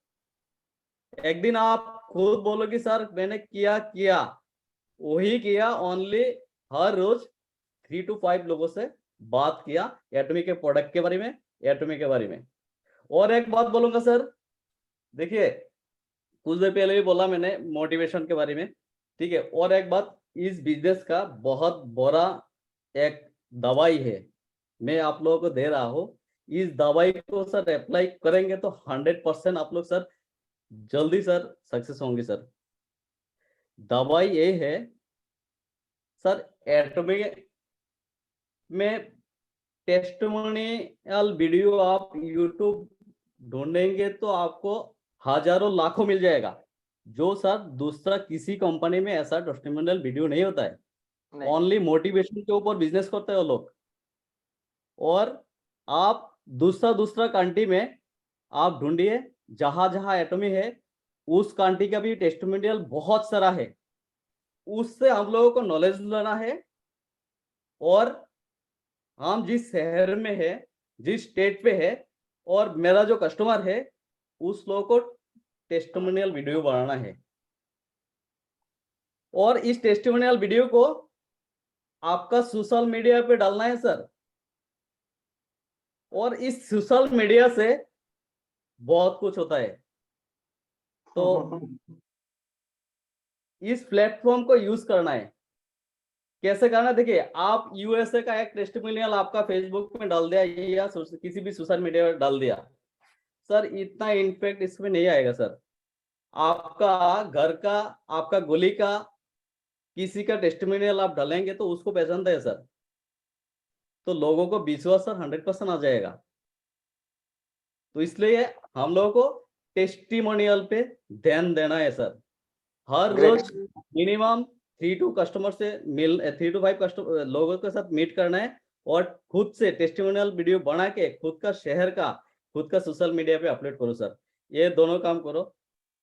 एक दिन आप खुद बोलोगे सर मैंने किया वही किया। ओनली हर रोज 3 to 5 लोगों से बात किया एटॉमिक के प्रोडक्ट के बारे में, एटॉमिक के बारे में। और एक बात बोलूंगा सर, देखिए कुछ देर पहले भी बोला मैंने मोटिवेशन के बारे में, ठीक है। और एक बात, इस बिजनेस का बहुत बड़ा एक दवाई है, मैं आप लोगों को दे रहा हूं। इस दवाई को सर अप्लाई करेंगे तो 100% आप लोग सर जल्दी सर सक्सेस होंगे सर। दवाई ये है सर, एटॉमिक में टेस्टिमोनियल वीडियो आप यूट्यूब ढूंढेंगे तो आपको हजारों लाखों मिल जाएगा, जो सर दूसरा किसी कंपनी में ऐसा टेस्टिमोनियल वीडियो नहीं होता है। नहीं। ओनली मोटिवेशन के ऊपर बिजनेस करते हैं वो लोग। और आप दूसरा कंट्री में आप ढूंढिए, जहां जहां एटॉमी है उस कंट्री का भी टेस्टिमोनियल बहुत सारा है, उससे हम लोगों को नॉलेज लेना है। और हम जिस शहर में है, जिस स्टेट पे है, और मेरा जो कस्टमर है उस लोगों को टेस्टिमोनियल वीडियो बनाना है। और इस टेस्टिमोनियल वीडियो को आपका सोशल मीडिया पे डालना है सर। और इस सोशल मीडिया से बहुत कुछ होता है, तो इस प्लेटफॉर्म को यूज करना है। कैसे करना है, देखिए आप यूएसए का एक टेस्टिमोनियल आपका फेसबुक में डाल दिया या किसी भी सोशल मीडिया में डाल दिया सर, इतना इम्पैक्ट इसमें नहीं आएगा सर। आपका घर का, आपका गली का किसी का टेस्टिमोनियल आप डालेंगे तो उसको पहचानते हैं सर, तो लोगों को विश्वास सर 100% आ जाएगा। तो इसलिए हम लोगों को टेस्टिमोनियल पे ध्यान देना है सर। हर रोज मिनिमम 3 to 5 कस्टमर लोगों के साथ मीट करना है, और खुद से टेस्टिमोनियल वीडियो बना के खुद का शहर का, खुद का सोशल मीडिया पे अपलोड करो सर। ये दोनों काम करो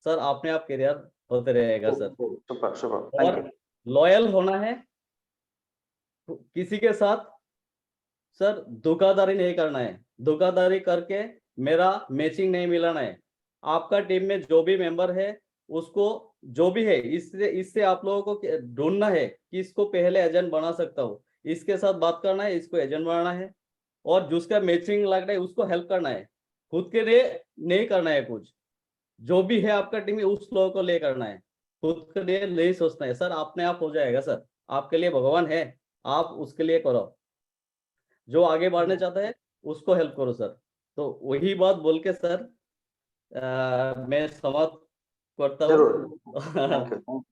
सर, अपने आप करियर होते रहेगा सर। सुपर सुपर, और लॉयल होना है किसी के साथ सर, धोखाधड़ी नहीं करना है। धोखाधड़ी करके मेरा मैचिंग नहीं मिलाना है। आपका टीम में जो भी मेंबर है उसको, जो भी है, इससे आप लोगों को ढूंढना है कि इसको पहले एजेंट बना सकता हूँ, इसके साथ बात करना है, इसको एजेंट बनाना है, और जिसका मैचिंग लग रहा है उसको हेल्प करना है। खुद के लिए नहीं करना है कुछ, जो भी है आपका टीम में उस लोगों को ले करना है, खुद के लिए नहीं सोचना है सर। अपने आप हो जाएगा सर, आपके लिए भगवान है, आप उसके लिए करो। जो आगे बढ़ने चाहता है उसको हेल्प करो सर। तो वही बात बोल के सर मैं समाप्त करता हूँ।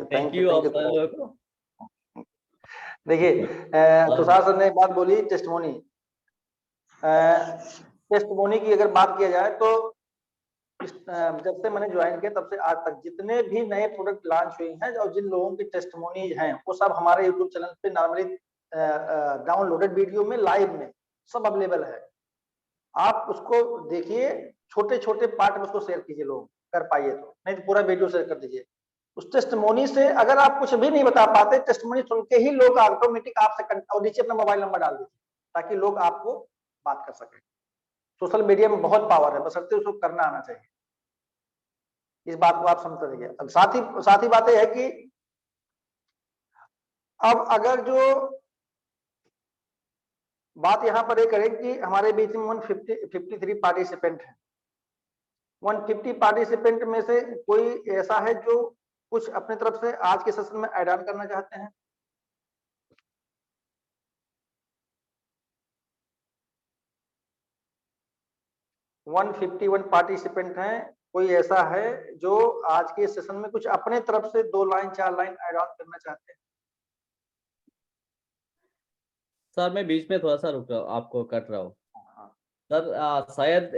थैंक यू यू आप सारे लोगों को। देखिए तुषार सर ने एक बात बोली, टेस्टिमोनी। टेस्टिमोनी की अगर बात किया जाए तो जब से मैंने ज्वाइन किया तब से आज तक जितने भी नए प्रोडक्ट लॉन्च हुए हैं और जिन लोगों की टेस्टिमोनी हैं वो सब हमारे यूट्यूब चैनल पे नॉर्मली डाउनलोडेड वीडियो में, लाइव में सब अवेलेबल है। आप उसको देखिए, छोटे छोटे पार्ट में उसको शेयर कीजिए, लोग कर पाइए तो, नहीं तो पूरा वीडियो शेयर कर दीजिए। उस टेस्टिमोनी से अगर आप कुछ भी नहीं बता पाते, टेस्टिमोनी सुन के ही लोग ऑटोमेटिक आपसे, और नीचे अपना मोबाइल नंबर डाल दीजिए ताकि लोग आपको बात कर सके। सोशल मीडिया में बहुत पावर है, बशर्ते उसको करना आना चाहिए। इस बात को आप समझते रहिए। अब साथ ही बात यह है कि अब अगर जो बात यहाँ पर ये करें कि हमारे बीच में 153 पार्टिसिपेंट हैं। 150 पार्टिसिपेंट में से कोई ऐसा है जो कुछ अपनी तरफ से आज के सेशन में ऐड ऑन करना चाहते हैं? वन 151 पार्टिसिपेंट हैं, कोई ऐसा है जो आज के सेशन में कुछ अपने तरफ से 2 लाइन 4 लाइन ऐड ऑन करना चाहते हैं? सर मैं बीच में थोड़ा सा रुक रहा हूँ, आपको कट रहा हूँ सर। शायद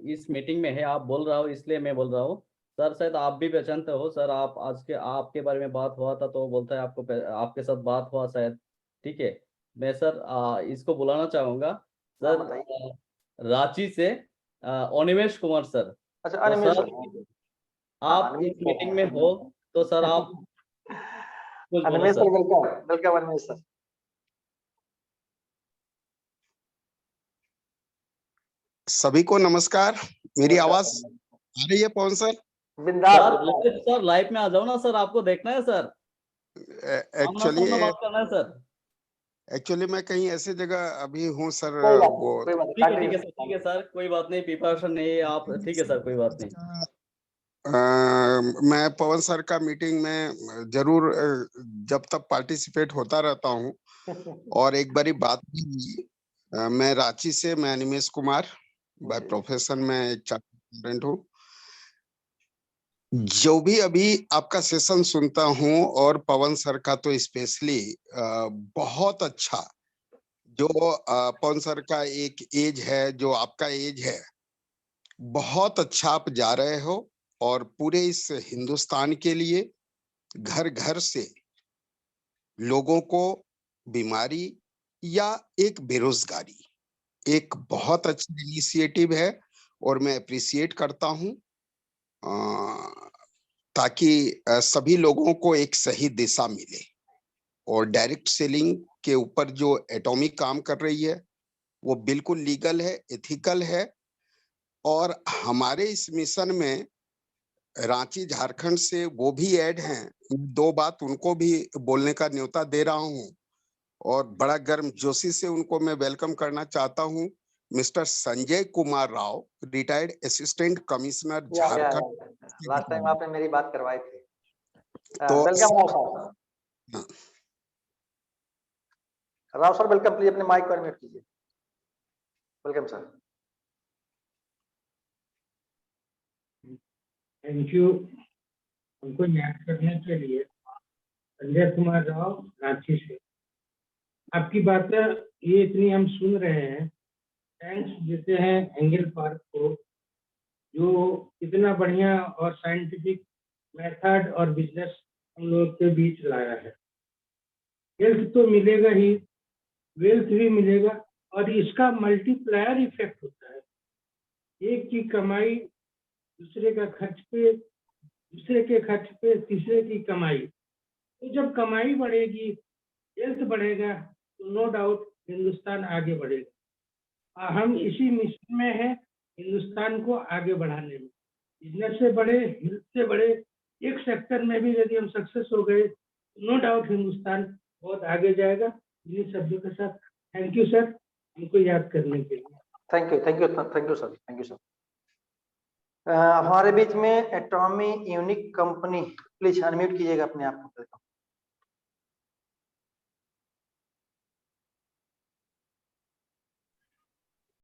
इस मीटिंग में है, आप बोल रहा हो इसलिए मैं बोल रहा हूँ सर। शायद आप भी पहचानते हो सर, आप आज के आपके बारे में बात हुआ था तो बोलता है आपको आपके साथ बात हुआ शायद। ठीक है, मैं सर इसको बुलाना चाहूंगा सर, रांची से अनिमेश कुमार सर। अच्छा, तो अनिमेश सर सर। आप इस मीटिंग में हो तो सर आप कुछ बोलो Animesh sir, sir. Welcome welcome Animesh sir. सभी को नमस्कार। मेरी आवाज आ रही है पवन सर? बिंदास। सर लाइव में आ जाओ ना सर, आपको देखना है सर, बात करना है सर। एक्चुअली मैं कहीं ऐसी जगह अभी हूँ सर, वो ठीक है सर, कोई बात नहीं, प्रिपरेशन नहीं है आप, ठीक है सर, कोई बात नहीं। मैं पवन सर का मीटिंग में जरूर जब तक पार्टिसिपेट होता रहता हूँ। और एक बारी बात भी, मैं रांची से, मैं अनिमेश कुमार, बाय प्रोफेशन में एक चार्टर्ड अकाउंटेंट हूँ। जो भी अभी आपका सेशन सुनता हूँ और पवन सर का तो स्पेशली बहुत अच्छा, जो पवन सर का एक एज है, जो आपका एज है, बहुत अच्छा आप जा रहे हो। और पूरे इस हिंदुस्तान के लिए घर घर से लोगों को बीमारी या एक बेरोजगारी, एक बहुत अच्छा इनिशिएटिव है और मैं अप्रिशिएट करता हूँ, ताकि सभी लोगों को एक सही दिशा मिले। और डायरेक्ट सेलिंग के ऊपर जो एटॉमिक काम कर रही है वो बिल्कुल लीगल है, एथिकल है। और हमारे इस मिशन में रांची झारखंड से वो भी ऐड हैं, 2 बात उनको भी बोलने का न्योता दे रहा हूँ और बड़ा गर्म जोशी से उनको मैं वेलकम करना चाहता हूँ। Mister Sanjay Kumar Rao, retired assistant commissioner Jharkhand. Last time आपने मेरी बात करवाई थी। तो welcome Rao sir, welcome. Please अपने माइक को अनम्यूट कीजिए। Welcome sir. थैंक यू हमको याद करने के लिए। संजय कुमार राव, रांची से। आपकी बातें ये इतनी हम सुन रहे हैं, थैंक्स देते हैं एंगल पार्क को, जो इतना बढ़िया और साइंटिफिक मेथड और बिजनेस हम लोग के बीच लाया है। हेल्थ तो मिलेगा ही, वेल्थ भी मिलेगा और इसका मल्टीप्लायर इफेक्ट होता है। एक की कमाई दूसरे का खर्च पे, दूसरे के खर्च पे तीसरे की कमाई। तो जब कमाई बढ़ेगी, हेल्थ बढ़ेगा, तो नो डाउट हिंदुस्तान आगे बढ़ेगा। हम इसी मिशन में हैं, हिंदुस्तान को आगे बढ़ाने में। बिजनेस से बढ़े, हेल्थ से बढ़े, एक सेक्टर में भी यदि हम सक्सेस हो गए, नो डाउट हिंदुस्तान बहुत आगे जाएगा। इन्हीं शब्दों के साथ थैंक यू सर, हमको याद करने के लिए। Thank you sir, thank you sir. हमारे बीच में एटॉमी यूनिक कंपनी, प्लीज अनम्यूट कीजिएगा अपने आप को।